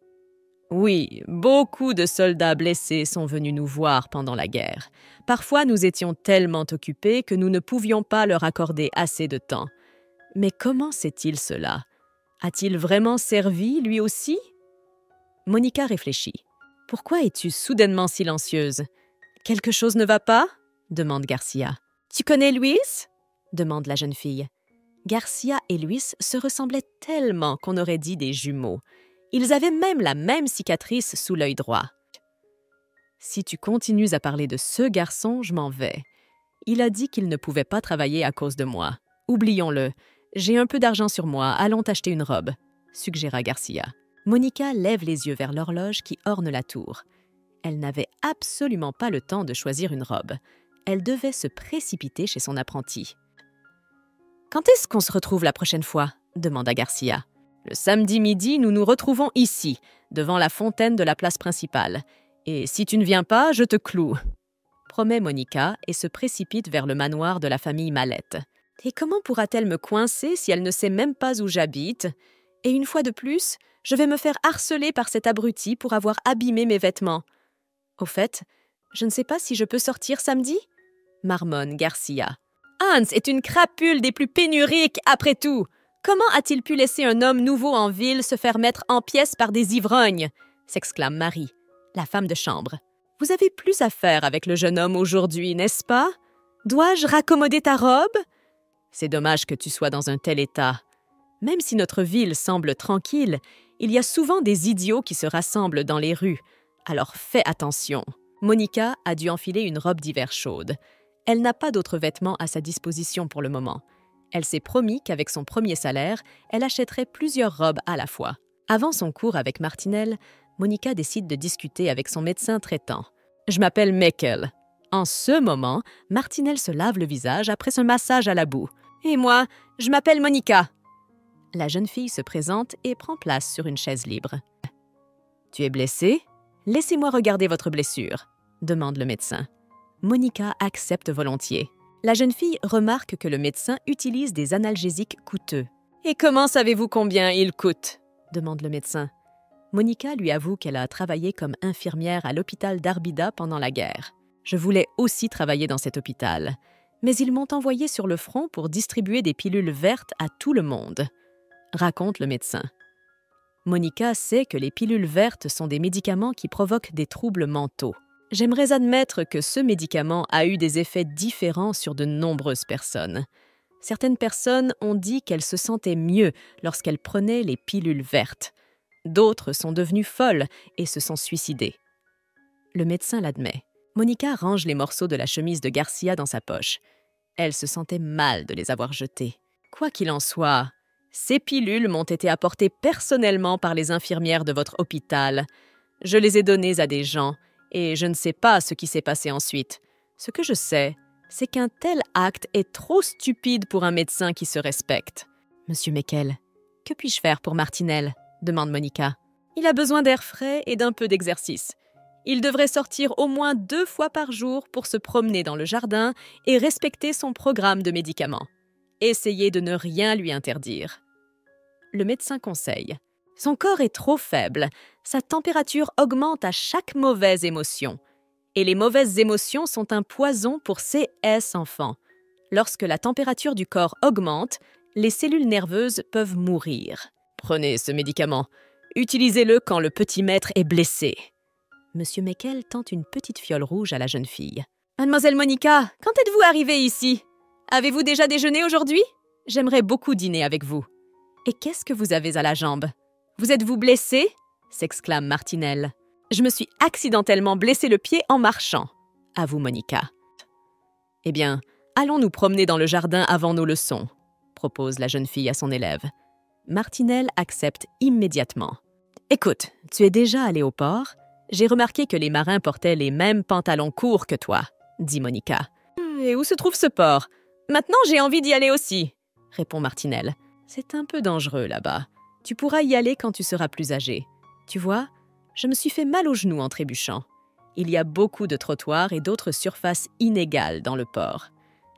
« Oui, beaucoup de soldats blessés sont venus nous voir pendant la guerre. Parfois, nous étions tellement occupés que nous ne pouvions pas leur accorder assez de temps. Mais comment sait-il cela? A-t-il vraiment servi, lui aussi ?» Monica réfléchit. « Pourquoi es-tu soudainement silencieuse? Quelque chose ne va pas ?» demande Garcia. « Tu connais Luis ?» demande la jeune fille. Garcia et Luis se ressemblaient tellement qu'on aurait dit des jumeaux. Ils avaient même la même cicatrice sous l'œil droit. « Si tu continues à parler de ce garçon, je m'en vais. Il a dit qu'il ne pouvait pas travailler à cause de moi. Oublions-le. J'ai un peu d'argent sur moi, allons t'acheter une robe, » suggéra Garcia. Monica lève les yeux vers l'horloge qui orne la tour. Elle n'avait absolument pas le temps de choisir une robe. Elle devait se précipiter chez son apprenti. « Quand est-ce qu'on se retrouve la prochaine fois ?» demanda Garcia. « Le samedi midi, nous nous retrouvons ici, devant la fontaine de la place principale. Et si tu ne viens pas, je te cloue, » promet Monica et se précipite vers le manoir de la famille Mallette. « Et comment pourra-t-elle me coincer si elle ne sait même pas où j'habite? Et une fois de plus, je vais me faire harceler par cet abruti pour avoir abîmé mes vêtements. Au fait, je ne sais pas si je peux sortir samedi ?» marmonne Garcia. « Hans est une crapule des plus pénuriques, après tout. Comment a-t-il pu laisser un homme nouveau en ville se faire mettre en pièces par des ivrognes ?» s'exclame Marie, la femme de chambre. « Vous avez plus à faire avec le jeune homme aujourd'hui, n'est-ce pas? Dois-je raccommoder ta robe? C'est dommage que tu sois dans un tel état. Même si notre ville semble tranquille, il y a souvent des idiots qui se rassemblent dans les rues. Alors fais attention. » Monica a dû enfiler une robe d'hiver chaude. Elle n'a pas d'autres vêtements à sa disposition pour le moment. Elle s'est promis qu'avec son premier salaire, elle achèterait plusieurs robes à la fois. Avant son cours avec Martinelle, Monica décide de discuter avec son médecin traitant. « Je m'appelle Meckel. » En ce moment, Martinelle se lave le visage après son massage à la boue. « Et moi, je m'appelle Monica. » La jeune fille se présente et prend place sur une chaise libre. « Tu es blessée? Laissez-moi regarder votre blessure, » demande le médecin. Monica accepte volontiers. La jeune fille remarque que le médecin utilise des analgésiques coûteux. « Et comment savez-vous combien ils coûtent ?» demande le médecin. Monica lui avoue qu'elle a travaillé comme infirmière à l'hôpital d'Arbida pendant la guerre. « Je voulais aussi travailler dans cet hôpital, mais ils m'ont envoyé sur le front pour distribuer des pilules vertes à tout le monde, » raconte le médecin. Monica sait que les pilules vertes sont des médicaments qui provoquent des troubles mentaux. J'aimerais admettre que ce médicament a eu des effets différents sur de nombreuses personnes. Certaines personnes ont dit qu'elles se sentaient mieux lorsqu'elles prenaient les pilules vertes. D'autres sont devenues folles et se sont suicidées. Le médecin l'admet. Monica range les morceaux de la chemise de Garcia dans sa poche. Elle se sentait mal de les avoir jetés. Quoi qu'il en soit, ces pilules m'ont été apportées personnellement par les infirmières de votre hôpital. Je les ai données à des gens et je ne sais pas ce qui s'est passé ensuite. Ce que je sais, c'est qu'un tel acte est trop stupide pour un médecin qui se respecte. « Monsieur Meckel, Que puis-je faire pour Martinelle ?» demande Monica. « Il a besoin d'air frais et d'un peu d'exercice. Il devrait sortir au moins 2 fois par jour pour se promener dans le jardin et respecter son programme de médicaments. Essayez de ne rien lui interdire. » Le médecin conseille. Son corps est trop faible, sa température augmente à chaque mauvaise émotion. Et les mauvaises émotions sont un poison pour CS enfants. Lorsque la température du corps augmente, les cellules nerveuses peuvent mourir. Prenez ce médicament. Utilisez-le quand le petit maître est blessé. Monsieur Meckel tente une petite fiole rouge à la jeune fille. Mademoiselle Monica, quand êtes-vous arrivée ici? Avez-vous déjà déjeuné aujourd'hui? J'aimerais beaucoup dîner avec vous. Et qu'est-ce que vous avez à la jambe? Vous êtes-vous blessée? S'exclame Martinelle. Je me suis accidentellement blessé le pied en marchant, avoue Monica. Eh bien, allons nous promener dans le jardin avant nos leçons, propose la jeune fille à son élève. Martinelle accepte immédiatement. Écoute, tu es déjà allé au port? J'ai remarqué que les marins portaient les mêmes pantalons courts que toi, dit Monica. Et où se trouve ce port? Maintenant, j'ai envie d'y aller aussi, répond Martinelle. C'est un peu dangereux là-bas. Tu pourras y aller quand tu seras plus âgé. Tu vois, je me suis fait mal aux genoux en trébuchant. Il y a beaucoup de trottoirs et d'autres surfaces inégales dans le port.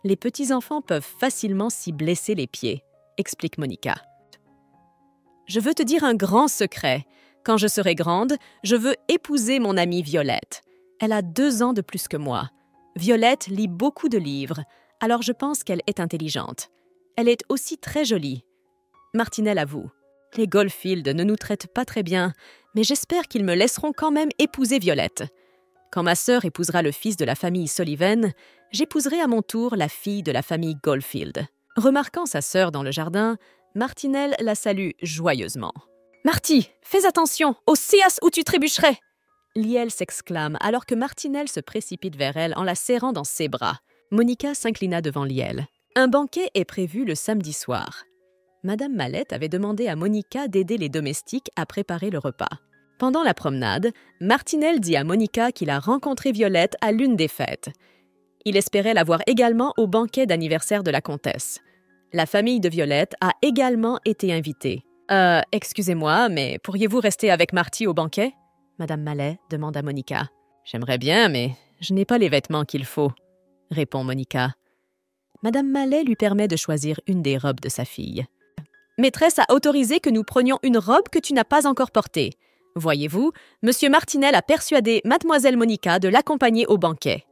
Les petits-enfants peuvent facilement s'y blesser les pieds, explique Monica. Je veux te dire un grand secret. Quand je serai grande, je veux épouser mon amie Violette. Elle a 2 ans de plus que moi. Violette lit beaucoup de livres, alors je pense qu'elle est intelligente. Elle est aussi très jolie. Martinelle avoue. Les Goldfield ne nous traitent pas très bien, mais j'espère qu'ils me laisseront quand même épouser Violette. Quand ma sœur épousera le fils de la famille Sullivan, j'épouserai à mon tour la fille de la famille Goldfield. Remarquant sa sœur dans le jardin, Martinelle la salue joyeusement. « Marty, fais attention, au séas où tu trébucherais !» Liel s'exclame alors que Martinelle se précipite vers elle en la serrant dans ses bras. Monica s'inclina devant Liel. Un banquet est prévu le samedi soir. Madame Mallette avait demandé à Monica d'aider les domestiques à préparer le repas. Pendant la promenade, Martinelle dit à Monica qu'il a rencontré Violette à l'une des fêtes. Il espérait la voir également au banquet d'anniversaire de la comtesse. La famille de Violette a également été invitée. « Excusez-moi, mais pourriez-vous rester avec Marty au banquet ?» Madame Mallet demande à Monica. « J'aimerais bien, mais je n'ai pas les vêtements qu'il faut, » répond Monica. Madame Mallet lui permet de choisir une des robes de sa fille. « Maîtresse a autorisé que nous prenions une robe que tu n'as pas encore portée. Voyez-vous, Monsieur Martinelle a persuadé Mademoiselle Monica de l'accompagner au banquet. »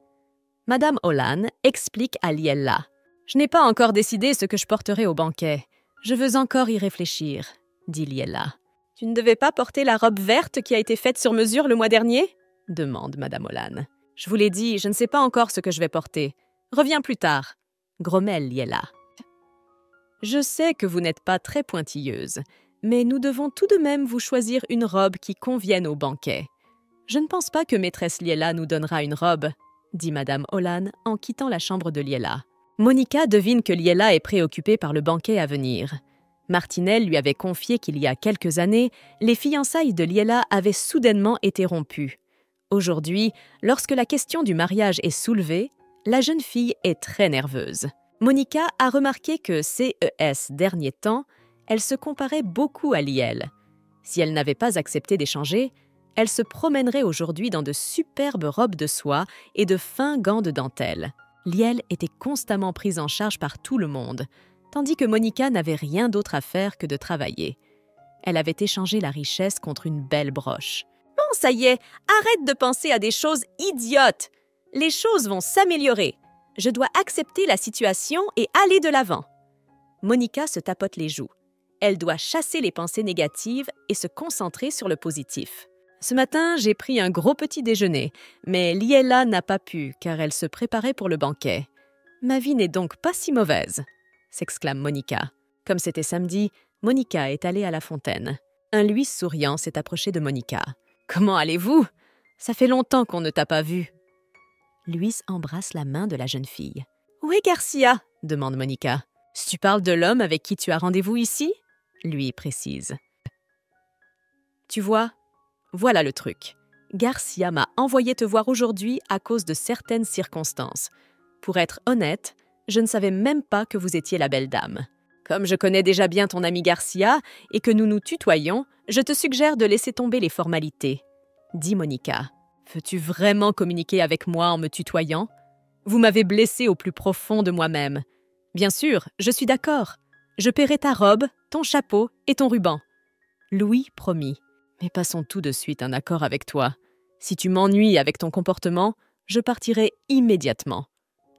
Madame Holland explique à Liella. « Je n'ai pas encore décidé ce que je porterai au banquet. Je veux encore y réfléchir, » dit Liella. « Tu ne devais pas porter la robe verte qui a été faite sur mesure le mois dernier ?» demande Madame Holland. « Je vous l'ai dit, je ne sais pas encore ce que je vais porter. Reviens plus tard, » grommelle Liella. « Je sais que vous n'êtes pas très pointilleuse, mais nous devons tout de même vous choisir une robe qui convienne au banquet. Je ne pense pas que maîtresse Liella nous donnera une robe, » dit Madame Holland en quittant la chambre de Liella. Monica devine que Liella est préoccupée par le banquet à venir. Martinelle lui avait confié qu'il y a quelques années, les fiançailles de Liella avaient soudainement été rompues. Aujourd'hui, lorsque la question du mariage est soulevée, la jeune fille est très nerveuse. Monica a remarqué que ces derniers temps, elle se comparait beaucoup à Liel. Si elle n'avait pas accepté d'échanger, elle se promènerait aujourd'hui dans de superbes robes de soie et de fins gants de dentelle. Liel était constamment prise en charge par tout le monde, tandis que Monica n'avait rien d'autre à faire que de travailler. Elle avait échangé la richesse contre une belle broche. « Bon, ça y est, arrête de penser à des choses idiotes. Les choses vont s'améliorer. Je dois accepter la situation et aller de l'avant. » Monica se tapote les joues. Elle doit chasser les pensées négatives et se concentrer sur le positif. Ce matin, j'ai pris un gros petit déjeuner, mais Liella n'a pas pu car elle se préparait pour le banquet. Ma vie n'est donc pas si mauvaise, s'exclame Monica. Comme c'était samedi, Monica est allée à la fontaine. Un Louis souriant s'est approché de Monica. « Comment allez-vous? Ça fait longtemps qu'on ne t'a pas vue. » Louis embrasse la main de la jeune fille. « Où est Garcia? » demande Monica. « Tu parles de l'homme avec qui tu as rendez-vous ici ?» lui précise. « Tu vois, voilà le truc. Garcia m'a envoyé te voir aujourd'hui à cause de certaines circonstances. Pour être honnête, je ne savais même pas que vous étiez la belle dame. » Comme je connais déjà bien ton ami Garcia et que nous nous tutoyons, je te suggère de laisser tomber les formalités, dit Monica. Veux-tu vraiment communiquer avec moi en me tutoyant? Vous m'avez blessée au plus profond de moi-même. Bien sûr, je suis d'accord. Je paierai ta robe, ton chapeau et ton ruban. Louis promit. Mais passons tout de suite un accord avec toi. Si tu m'ennuies avec ton comportement, je partirai immédiatement,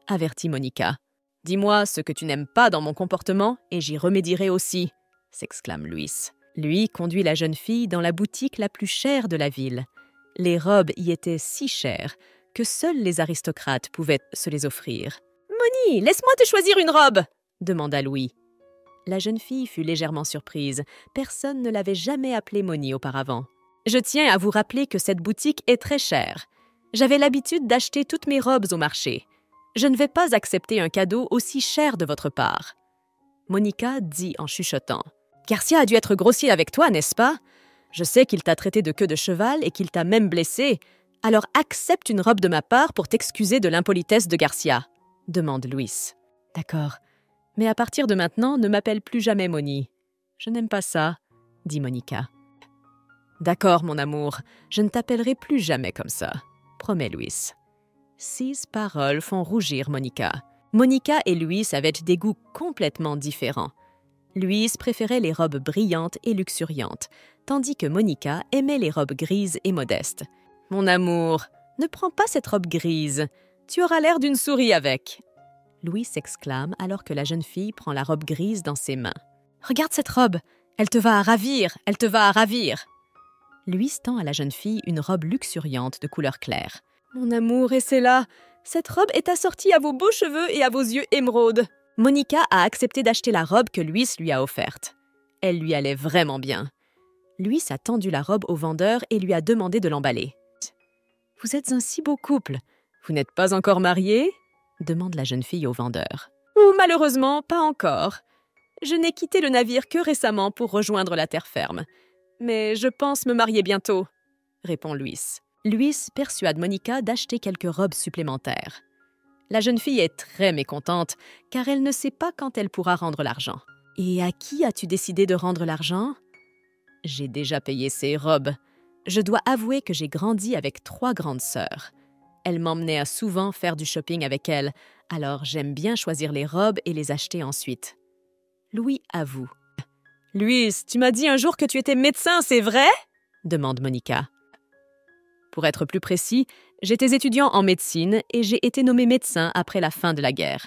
avertit Monica. Dis-moi ce que tu n'aimes pas dans mon comportement et j'y remédierai aussi, s'exclame Louis. Lui conduit la jeune fille dans la boutique la plus chère de la ville. Les robes y étaient si chères que seuls les aristocrates pouvaient se les offrir. « Moni, laisse-moi te choisir une robe !» demanda Louis. La jeune fille fut légèrement surprise. Personne ne l'avait jamais appelée Moni auparavant. « Je tiens à vous rappeler que cette boutique est très chère. J'avais l'habitude d'acheter toutes mes robes au marché. Je ne vais pas accepter un cadeau aussi cher de votre part. » Monica dit en chuchotant. « Garcia a dû être grossier avec toi, n'est-ce pas? Je sais qu'il t'a traité de queue de cheval et qu'il t'a même blessé. Alors accepte une robe de ma part pour t'excuser de l'impolitesse de Garcia, » demande Louis. « D'accord. Mais à partir de maintenant, ne m'appelle plus jamais Moni. Je n'aime pas ça, » dit Monica. « D'accord, mon amour, je ne t'appellerai plus jamais comme ça, » promet Louis. Ces paroles font rougir Monica. Monica et Louis avaient des goûts complètement différents. Louis préférait les robes brillantes et luxuriantes, tandis que Monica aimait les robes grises et modestes. « Mon amour, ne prends pas cette robe grise. Tu auras l'air d'une souris avec. » Louis s'exclame alors que la jeune fille prend la robe grise dans ses mains. « Regarde cette robe, elle te va à ravir, elle te va à ravir. » Louis tend à la jeune fille une robe luxuriante de couleur claire. « Mon amour, et c'est là, cette robe est assortie à vos beaux cheveux et à vos yeux émeraudes. » Monica a accepté d'acheter la robe que Louis lui a offerte. Elle lui allait vraiment bien. Louis a tendu la robe au vendeur et lui a demandé de l'emballer. « Vous êtes un si beau couple. Vous n'êtes pas encore mariés ?» demande la jeune fille au vendeur. « Oh, malheureusement, pas encore. Je n'ai quitté le navire que récemment pour rejoindre la terre ferme. Mais je pense me marier bientôt, » répond Louis. Louis persuade Monica d'acheter quelques robes supplémentaires. La jeune fille est très mécontente, car elle ne sait pas quand elle pourra rendre l'argent. « Et à qui as-tu décidé de rendre l'argent ?»« J'ai déjà payé ces robes. Je dois avouer que j'ai grandi avec 3 grandes sœurs. Elles m'emmenaient à souvent faire du shopping avec elles, alors j'aime bien choisir les robes et les acheter ensuite. » Louis avoue. « Louis, tu m'as dit un jour que tu étais médecin, c'est vrai ?» demande Monica. « Pour être plus précis, j'étais étudiant en médecine et j'ai été nommé médecin après la fin de la guerre, »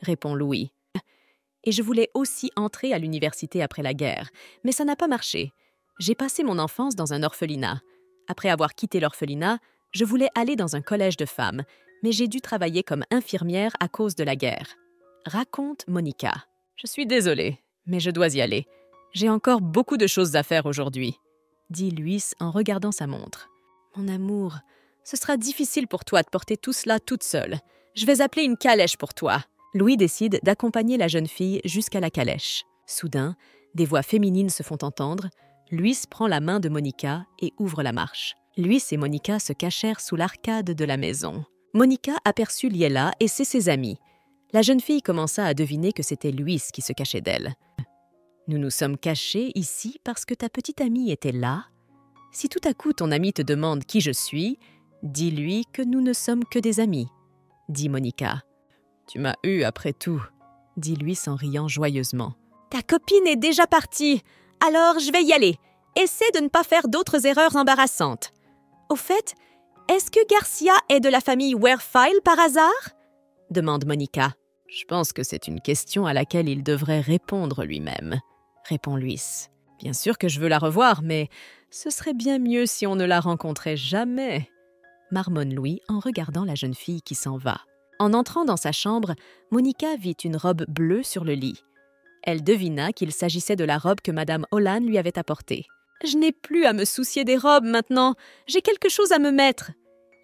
répond Louis. « Et je voulais aussi entrer à l'université après la guerre, mais ça n'a pas marché. J'ai passé mon enfance dans un orphelinat. Après avoir quitté l'orphelinat, je voulais aller dans un collège de femmes, mais j'ai dû travailler comme infirmière à cause de la guerre. » Raconte Monica. « Je suis désolée, mais je dois y aller. J'ai encore beaucoup de choses à faire aujourd'hui, » dit Louis en regardant sa montre. « Mon amour, ce sera difficile pour toi de porter tout cela toute seule. Je vais appeler une calèche pour toi. » Louis décide d'accompagner la jeune fille jusqu'à la calèche. Soudain, des voix féminines se font entendre. Louis prend la main de Monica et ouvre la marche. Louis et Monica se cachèrent sous l'arcade de la maison. Monica aperçut Liela et ses amis. La jeune fille commença à deviner que c'était Louis qui se cachait d'elle. « Nous nous sommes cachés ici parce que ta petite amie était là. Si tout à coup ton ami te demande qui je suis, dis-lui que nous ne sommes que des amis, » dit Monica. « Tu m'as eu après tout, » dit Louis en riant joyeusement. « Ta copine est déjà partie, alors je vais y aller. Essaie de ne pas faire d'autres erreurs embarrassantes. Au fait, est-ce que Garcia est de la famille Werefile par hasard ?» demande Monica. « Je pense que c'est une question à laquelle il devrait répondre lui-même, » répond Louis. « Bien sûr que je veux la revoir, mais ce serait bien mieux si on ne la rencontrait jamais, » marmonne Louis en regardant la jeune fille qui s'en va. En entrant dans sa chambre, Monica vit une robe bleue sur le lit. Elle devina qu'il s'agissait de la robe que Madame Holland lui avait apportée. « Je n'ai plus à me soucier des robes maintenant, j'ai quelque chose à me mettre.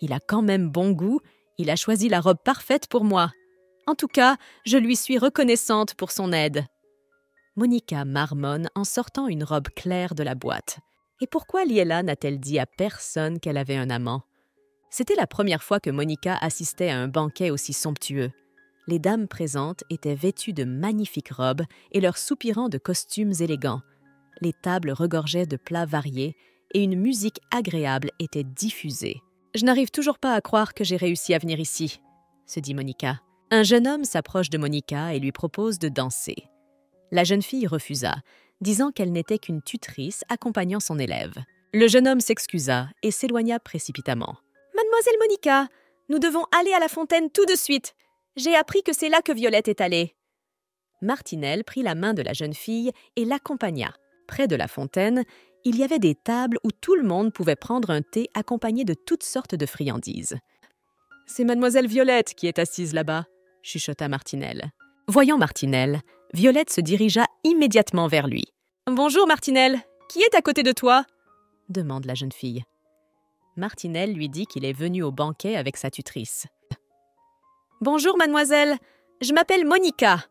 Il a quand même bon goût, il a choisi la robe parfaite pour moi. En tout cas, je lui suis reconnaissante pour son aide. » Monica marmonne en sortant une robe claire de la boîte. Et pourquoi Liela n'a-t-elle dit à personne qu'elle avait un amant? C'était la première fois que Monica assistait à un banquet aussi somptueux. Les dames présentes étaient vêtues de magnifiques robes et leurs soupirants de costumes élégants. Les tables regorgeaient de plats variés et une musique agréable était diffusée. « Je n'arrive toujours pas à croire que j'ai réussi à venir ici », se dit Monica. Un jeune homme s'approche de Monica et lui propose de danser. La jeune fille refusa, disant qu'elle n'était qu'une tutrice accompagnant son élève. Le jeune homme s'excusa et s'éloigna précipitamment. « Mademoiselle Monica, nous devons aller à la fontaine tout de suite. J'ai appris que c'est là que Violette est allée. » Martinelle prit la main de la jeune fille et l'accompagna. Près de la fontaine, il y avait des tables où tout le monde pouvait prendre un thé accompagné de toutes sortes de friandises. « C'est mademoiselle Violette qui est assise là-bas », chuchota Martinelle. Voyant Martinelle, Violette se dirigea immédiatement vers lui. « Bonjour Martinelle, qui est à côté de toi ?» demande la jeune fille. Martinelle lui dit qu'il est venu au banquet avec sa tutrice. « Bonjour mademoiselle, je m'appelle Monica. »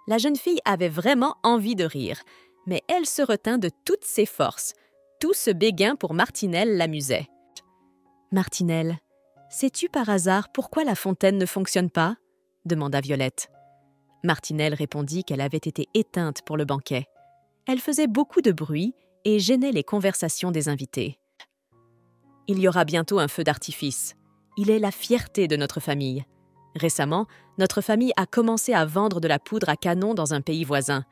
La jeune fille avait vraiment envie de rire, mais elle se retint de toutes ses forces. Tout ce béguin pour Martinelle l'amusait. « Martinelle, sais-tu par hasard pourquoi la fontaine ne fonctionne pas ?» demanda Violette. Martinelle répondit qu'elle avait été éteinte pour le banquet. Elle faisait beaucoup de bruit et gênait les conversations des invités. « Il y aura bientôt un feu d'artifice. Il est la fierté de notre famille. Récemment, notre famille a commencé à vendre de la poudre à canon dans un pays voisin.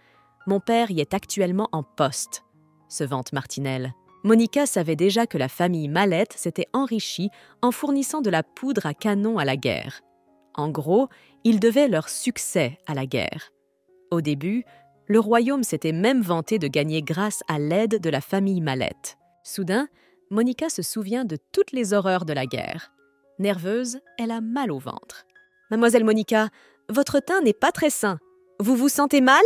Mon père y est actuellement en poste, » se vante Martinelle. Monica savait déjà que la famille Mallette s'était enrichie en fournissant de la poudre à canon à la guerre. En gros, ils devaient leur succès à la guerre. Au début, le royaume s'était même vanté de gagner grâce à l'aide de la famille Mallette. Soudain, Monica se souvient de toutes les horreurs de la guerre. Nerveuse, elle a mal au ventre. « Mademoiselle Monica, votre teint n'est pas très sain. Vous vous sentez mal ?»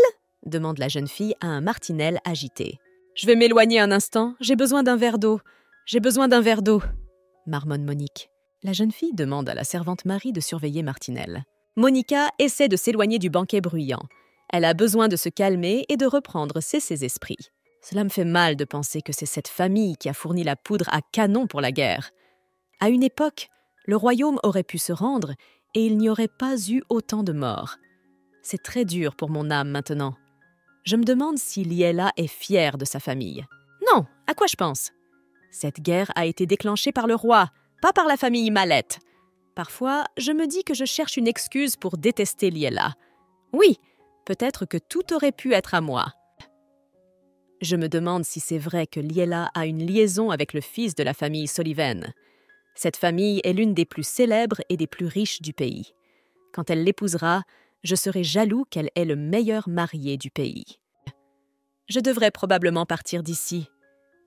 demande la jeune fille à un Martinelle agité. « Je vais m'éloigner un instant, j'ai besoin d'un verre d'eau. J'ai besoin d'un verre d'eau, » marmonne Monique. La jeune fille demande à la servante Marie de surveiller Martinelle. Monica essaie de s'éloigner du banquet bruyant. Elle a besoin de se calmer et de reprendre ses esprits. Cela me fait mal de penser que c'est cette famille qui a fourni la poudre à canon pour la guerre. À une époque, le royaume aurait pu se rendre et il n'y aurait pas eu autant de morts. C'est très dur pour mon âme maintenant. Je me demande si Liella est fière de sa famille. Non, à quoi je pense? Cette guerre a été déclenchée par le roi, pas par la famille Mallette. Parfois, je me dis que je cherche une excuse pour détester Liella. Oui, peut-être que tout aurait pu être à moi. Je me demande si c'est vrai que Liella a une liaison avec le fils de la famille Sullivan. Cette famille est l'une des plus célèbres et des plus riches du pays. Quand elle l'épousera, je serai jaloux qu'elle ait le meilleur marié du pays. Je devrais probablement partir d'ici.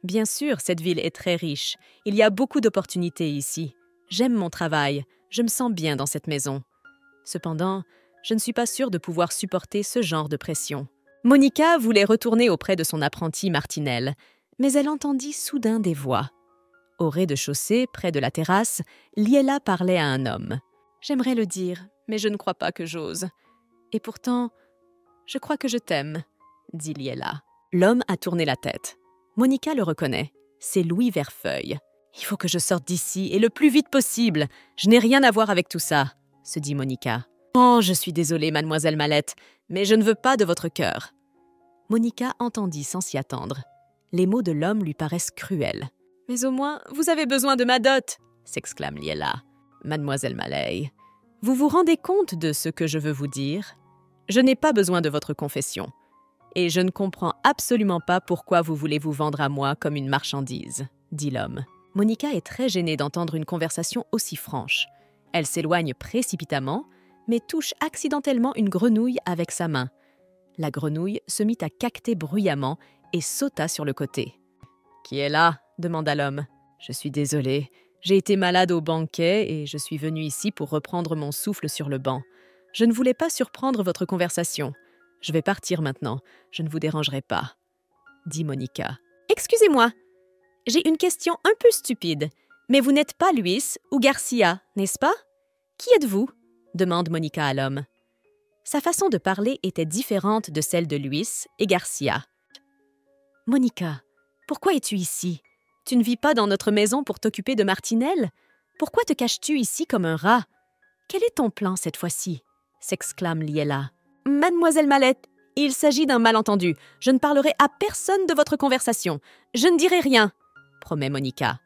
Bien sûr, cette ville est très riche. Il y a beaucoup d'opportunités ici. J'aime mon travail. Je me sens bien dans cette maison. Cependant, je ne suis pas sûre de pouvoir supporter ce genre de pression. Monica voulait retourner auprès de son apprenti Martinelle, mais elle entendit soudain des voix. Au rez-de-chaussée, près de la terrasse, Liella parlait à un homme. « J'aimerais le dire, mais je ne crois pas que j'ose. Et pourtant, je crois que je t'aime, » dit Liella. L'homme a tourné la tête. Monica le reconnaît. C'est Louis Verfeuille. « Il faut que je sorte d'ici, et le plus vite possible. Je n'ai rien à voir avec tout ça, » se dit Monica. « Oh, je suis désolée, mademoiselle Mallette, mais je ne veux pas de votre cœur. » Monica entendit sans s'y attendre. Les mots de l'homme lui paraissent cruels. « Mais au moins, vous avez besoin de ma dot !» s'exclame Liella. « Mademoiselle Maley, vous vous rendez compte de ce que je veux vous dire? Je n'ai pas besoin de votre confession. Et je ne comprends absolument pas pourquoi vous voulez vous vendre à moi comme une marchandise, » dit l'homme. Monica est très gênée d'entendre une conversation aussi franche. Elle s'éloigne précipitamment, mais touche accidentellement une grenouille avec sa main. La grenouille se mit à caqueter bruyamment et sauta sur le côté. « Qui est là ?» demanda l'homme. « Je suis désolée. J'ai été malade au banquet et je suis venue ici pour reprendre mon souffle sur le banc. Je ne voulais pas surprendre votre conversation. Je vais partir maintenant. Je ne vous dérangerai pas, » dit Monica. « Excusez-moi, j'ai une question un peu stupide. Mais vous n'êtes pas Luis ou Garcia, n'est-ce pas? Qui êtes-vous » demande Monica à l'homme. Sa façon de parler était différente de celle de Luis et Garcia. « Monica, pourquoi es-tu ici? Tu ne vis pas dans notre maison pour t'occuper de Martinelle? Pourquoi te caches-tu ici comme un rat? Quel est ton plan cette fois-ci? s'exclame Liella. « Mademoiselle Mallette, il s'agit d'un malentendu. Je ne parlerai à personne de votre conversation. Je ne dirai rien, promet Monica.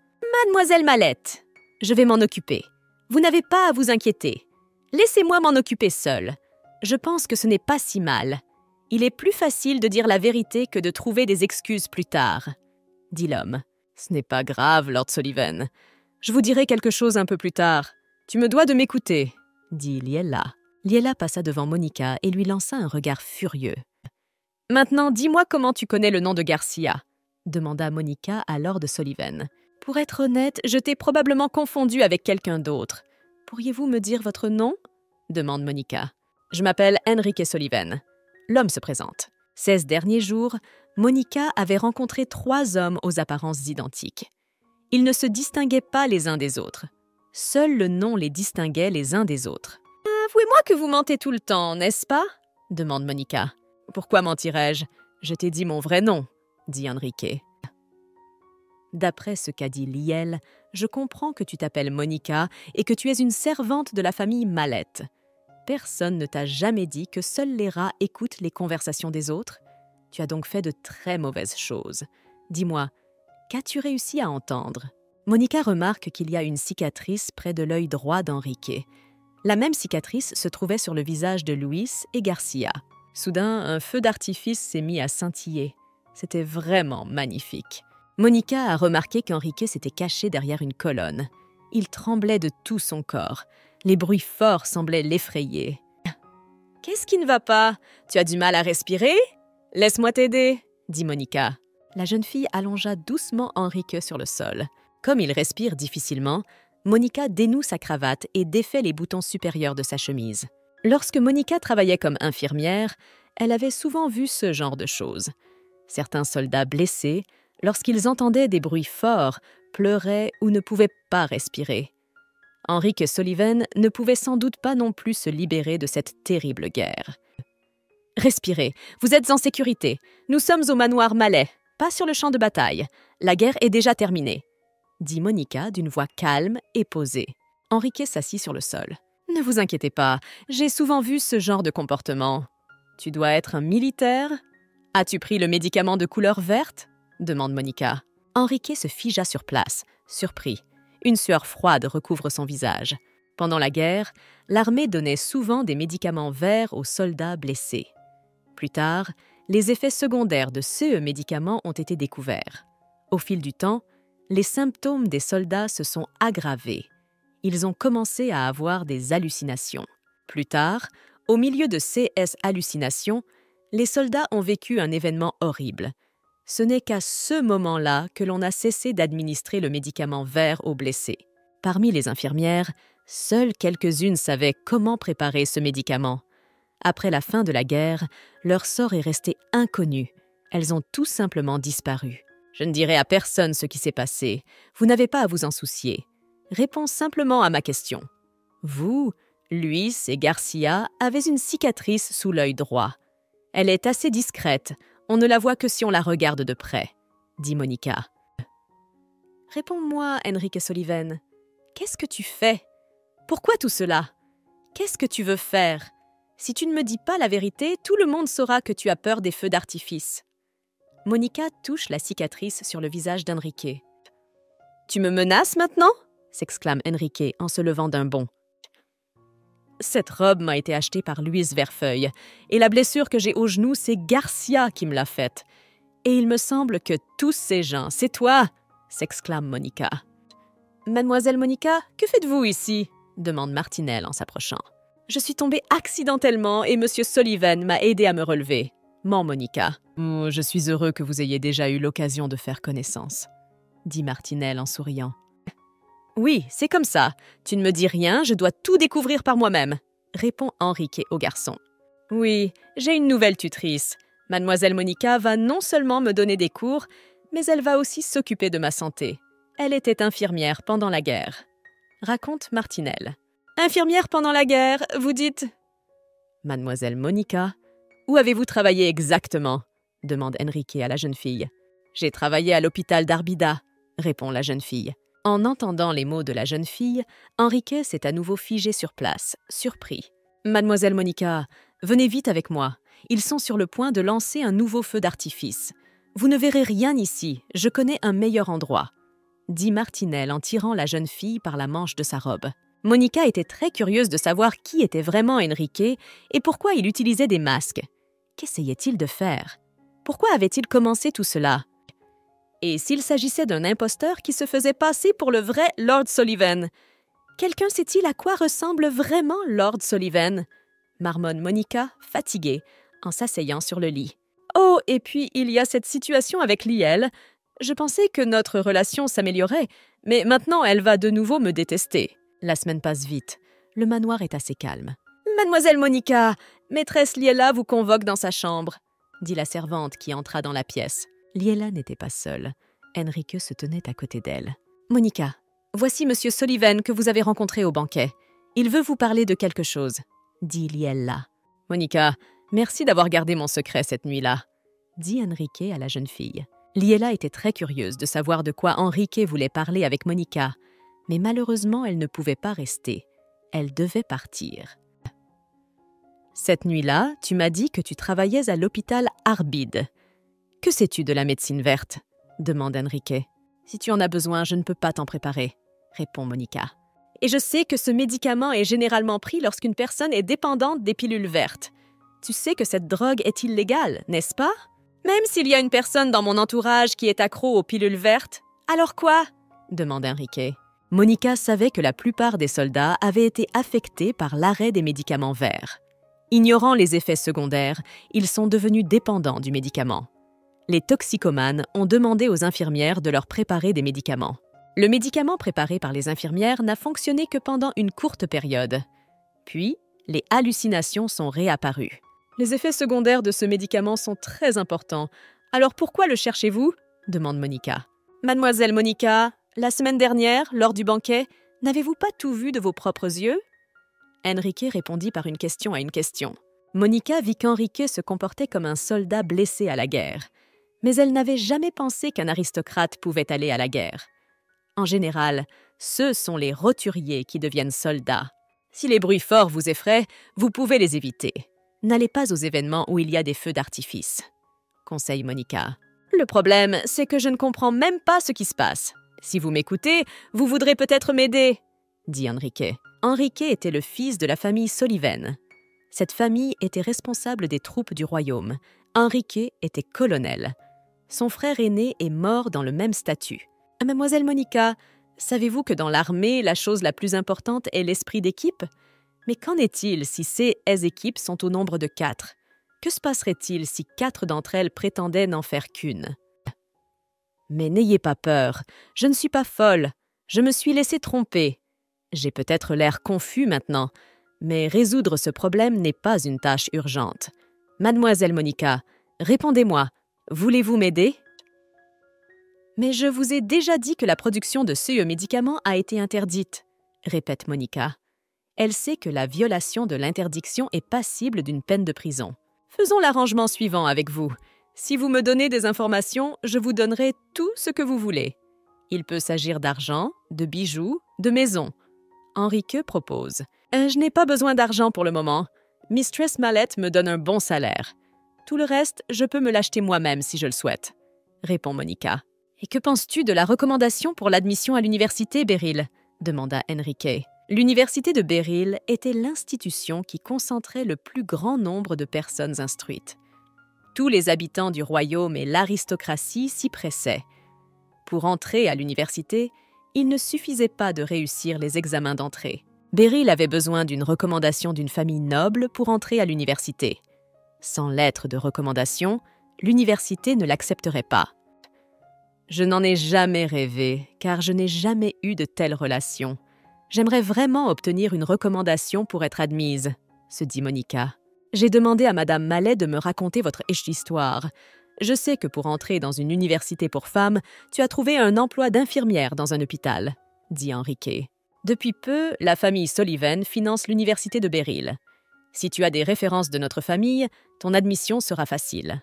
Mademoiselle Mallette, je vais m'en occuper. Vous n'avez pas à vous inquiéter. Laissez-moi m'en occuper seule. Je pense que ce n'est pas si mal. Il est plus facile de dire la vérité que de trouver des excuses plus tard, dit l'homme. Ce n'est pas grave, Lord Sullivan. Je vous dirai quelque chose un peu plus tard. Tu me dois de m'écouter, dit Liella. Liella passa devant Monica et lui lança un regard furieux. « Maintenant, dis-moi comment tu connais le nom de Garcia ?» demanda Monica à Lord Sullivan. « Pour être honnête, je t'ai probablement confondu avec quelqu'un d'autre. Pourriez-vous me dire votre nom ?» demande Monica. « Je m'appelle Enrique Sullivan. » L'homme se présente. 16 derniers jours, Monica avait rencontré 3 hommes aux apparences identiques. Ils ne se distinguaient pas les uns des autres. Seul le nom les distinguait les uns des autres. « Avouez-moi que vous mentez tout le temps, n'est-ce pas ?» demande Monica. « Pourquoi mentirais-je? Je t'ai dit mon vrai nom, » dit Enrique. D'après ce qu'a dit Liel, je comprends que tu t'appelles Monica et que tu es une servante de la famille Mallette. Personne ne t'a jamais dit que seuls les rats écoutent les conversations des autres? Tu as donc fait de très mauvaises choses. Dis-moi, qu'as-tu réussi à entendre? Monica remarque qu'il y a une cicatrice près de l'œil droit d'Enrique. La même cicatrice se trouvait sur le visage de Luis et Garcia. Soudain, un feu d'artifice s'est mis à scintiller. C'était vraiment magnifique. Monica a remarqué qu'Enrique s'était caché derrière une colonne. Il tremblait de tout son corps. Les bruits forts semblaient l'effrayer. « Qu'est-ce qui ne va pas? Tu as du mal à respirer? Laisse-moi t'aider, » dit Monica. La jeune fille allongea doucement Enrique sur le sol. Comme il respire difficilement, Monica dénoue sa cravate et défait les boutons supérieurs de sa chemise. Lorsque Monica travaillait comme infirmière, elle avait souvent vu ce genre de choses. Certains soldats blessés, lorsqu'ils entendaient des bruits forts, pleuraient ou ne pouvaient pas respirer. Enrique Sullivan ne pouvait sans doute pas non plus se libérer de cette terrible guerre. « Respirez, vous êtes en sécurité. Nous sommes au manoir Mallet, pas sur le champ de bataille. La guerre est déjà terminée, » dit Monica d'une voix calme et posée. Enrique s'assit sur le sol. « Ne vous inquiétez pas, j'ai souvent vu ce genre de comportement. Tu dois être un militaire? As-tu pris le médicament de couleur verte ?» demande Monica. Enrique se figea sur place, surpris. Une sueur froide recouvre son visage. Pendant la guerre, l'armée donnait souvent des médicaments verts aux soldats blessés. Plus tard, les effets secondaires de ces médicaments ont été découverts. Au fil du temps, les symptômes des soldats se sont aggravés. Ils ont commencé à avoir des hallucinations. Plus tard, au milieu de ces hallucinations, les soldats ont vécu un événement horrible. Ce n'est qu'à ce moment-là que l'on a cessé d'administrer le médicament vert aux blessés. Parmi les infirmières, seules quelques-unes savaient comment préparer ce médicament. Après la fin de la guerre, leur sort est resté inconnu. Elles ont tout simplement disparu. Je ne dirai à personne ce qui s'est passé. Vous n'avez pas à vous en soucier. Réponds simplement à ma question. Vous, Luis et Garcia, avez une cicatrice sous l'œil droit. Elle est assez discrète. On ne la voit que si on la regarde de près, dit Monica. Réponds-moi, Enrique Sullivan. Qu'est-ce que tu fais? Pourquoi tout cela? Qu'est-ce que tu veux faire? Si tu ne me dis pas la vérité, tout le monde saura que tu as peur des feux d'artifice. Monica touche la cicatrice sur le visage d'Enrique. « Tu me menaces maintenant ?» s'exclame Enrique en se levant d'un bond. « Cette robe m'a été achetée par Louise Verfeuille, et la blessure que j'ai au genou, c'est Garcia qui me l'a faite. Et il me semble que tous ces gens, c'est toi !» s'exclame Monica. « Mademoiselle Monica, que faites-vous ici ?» demande Martinelle en s'approchant. « Je suis tombée accidentellement et Monsieur Sullivan m'a aidée à me relever. » ment Monica. « Oh, je suis heureux que vous ayez déjà eu l'occasion de faire connaissance, » dit Martinelle en souriant. « Oui, c'est comme ça. Tu ne me dis rien, je dois tout découvrir par moi-même, » répond Enrique au garçon. « Oui, j'ai une nouvelle tutrice. Mademoiselle Monica va non seulement me donner des cours, mais elle va aussi s'occuper de ma santé. Elle était infirmière pendant la guerre. » raconte Martinelle. « Infirmière pendant la guerre, vous dites ?»« Mademoiselle Monica, où avez-vous travaillé exactement ?» demande Enrique à la jeune fille. « J'ai travaillé à l'hôpital d'Arbida » répond la jeune fille. En entendant les mots de la jeune fille, Enrique s'est à nouveau figé sur place, surpris. Mademoiselle Monica, venez vite avec moi. Ils sont sur le point de lancer un nouveau feu d'artifice. Vous ne verrez rien ici, je connais un meilleur endroit, dit Martinelle en tirant la jeune fille par la manche de sa robe. Monica était très curieuse de savoir qui était vraiment Enrique et pourquoi il utilisait des masques. Qu'essayait-il de faire? Pourquoi avait-il commencé tout cela? Et s'il s'agissait d'un imposteur qui se faisait passer pour le vrai Lord Sullivan? Quelqu'un sait-il à quoi ressemble vraiment Lord Sullivan? Marmonne Monica, fatiguée, en s'asseyant sur le lit. Oh, et puis il y a cette situation avec Liel. Je pensais que notre relation s'améliorait, mais maintenant elle va de nouveau me détester. La semaine passe vite. Le manoir est assez calme. Mademoiselle Monica, maîtresse Liela vous convoque dans sa chambre, dit la servante qui entra dans la pièce. Liela n'était pas seule. Enrique se tenait à côté d'elle. Monica, voici Monsieur Sullivan que vous avez rencontré au banquet. Il veut vous parler de quelque chose, dit Liela. Monica, merci d'avoir gardé mon secret cette nuit-là, dit Enrique à la jeune fille. Liela était très curieuse de savoir de quoi Enrique voulait parler avec Monica, mais malheureusement elle ne pouvait pas rester. Elle devait partir. Cette nuit-là, tu m'as dit que tu travaillais à l'hôpital Arbide. Que sais-tu de la médecine verte? Demande Enrique. Si tu en as besoin, je ne peux pas t'en préparer, répond Monica. Et je sais que ce médicament est généralement pris lorsqu'une personne est dépendante des pilules vertes. Tu sais que cette drogue est illégale, n'est-ce pas? Même s'il y a une personne dans mon entourage qui est accro aux pilules vertes, alors quoi? Demande Enrique. Monica savait que la plupart des soldats avaient été affectés par l'arrêt des médicaments verts. Ignorant les effets secondaires, ils sont devenus dépendants du médicament. Les toxicomanes ont demandé aux infirmières de leur préparer des médicaments. Le médicament préparé par les infirmières n'a fonctionné que pendant une courte période. Puis, les hallucinations sont réapparues. Les effets secondaires de ce médicament sont très importants. Alors pourquoi le cherchez-vous? Demande Monica. Mademoiselle Monica, la semaine dernière, lors du banquet, n'avez-vous pas tout vu de vos propres yeux? Enrique répondit par une question à une question. Monica vit qu'Enrique se comportait comme un soldat blessé à la guerre. Mais elle n'avait jamais pensé qu'un aristocrate pouvait aller à la guerre. En général, ce sont les roturiers qui deviennent soldats. Si les bruits forts vous effraient, vous pouvez les éviter. N'allez pas aux événements où il y a des feux d'artifice, conseille Monica. Le problème, c'est que je ne comprends même pas ce qui se passe. Si vous m'écoutez, vous voudrez peut-être m'aider, dit Enrique. Enrique était le fils de la famille Sullivan. Cette famille était responsable des troupes du royaume. Enrique était colonel. Son frère aîné est mort dans le même statut. Mademoiselle Monica, savez-vous que dans l'armée, la chose la plus importante est l'esprit d'équipe? Mais qu'en est-il si ces équipes sont au nombre de 4? Que se passerait-il si 4 d'entre elles prétendaient n'en faire qu'une? Mais n'ayez pas peur, je ne suis pas folle. Je me suis laissée tromper. J'ai peut-être l'air confus maintenant, mais résoudre ce problème n'est pas une tâche urgente. Mademoiselle Monica, répondez-moi, voulez-vous m'aider? Mais je vous ai déjà dit que la production de ce médicament a été interdite, répète Monica. Elle sait que la violation de l'interdiction est passible d'une peine de prison. Faisons l'arrangement suivant avec vous. Si vous me donnez des informations, je vous donnerai tout ce que vous voulez. Il peut s'agir d'argent, de bijoux, de maisons. Enrique propose. Je n'ai pas besoin d'argent pour le moment. Mistress Mallette me donne un bon salaire. Tout le reste, je peux me l'acheter moi-même si je le souhaite, répond Monica. Et que penses-tu de la recommandation pour l'admission à l'université, Beryl? Demanda Enrique. L'université de Beryl était l'institution qui concentrait le plus grand nombre de personnes instruites. Tous les habitants du royaume et l'aristocratie s'y pressaient. Pour entrer à l'université, il ne suffisait pas de réussir les examens d'entrée. Beryl avait besoin d'une recommandation d'une famille noble pour entrer à l'université. Sans lettre de recommandation, l'université ne l'accepterait pas. Je n'en ai jamais rêvé, car je n'ai jamais eu de telles relations. J'aimerais vraiment obtenir une recommandation pour être admise, se dit Monica. J'ai demandé à Madame Mallet de me raconter votre histoire. Je sais que pour entrer dans une université pour femmes, tu as trouvé un emploi d'infirmière dans un hôpital, dit Enrique. Depuis peu, la famille Sullivan finance l'université de Beryl. Si tu as des références de notre famille, ton admission sera facile.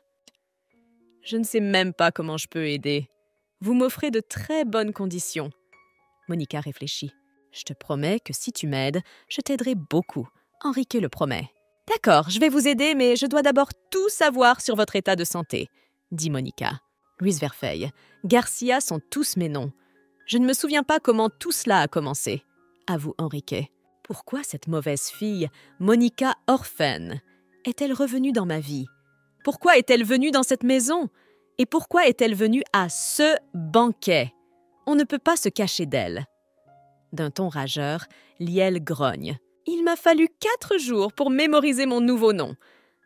Je ne sais même pas comment je peux aider. Vous m'offrez de très bonnes conditions. Monica réfléchit. Je te promets que si tu m'aides, je t'aiderai beaucoup, Enrique le promet. « D'accord, je vais vous aider, mais je dois d'abord tout savoir sur votre état de santé, » dit Monica. Luis Verfeil. Garcia sont tous mes noms. Je ne me souviens pas comment tout cela a commencé, avoue Enrique. Pourquoi cette mauvaise fille, Monica Orphan, est-elle revenue dans ma vie? Pourquoi est-elle venue dans cette maison? Et pourquoi est-elle venue à ce banquet? On ne peut pas se cacher d'elle. D'un ton rageur, Liel grogne. Il m'a fallu 4 jours pour mémoriser mon nouveau nom.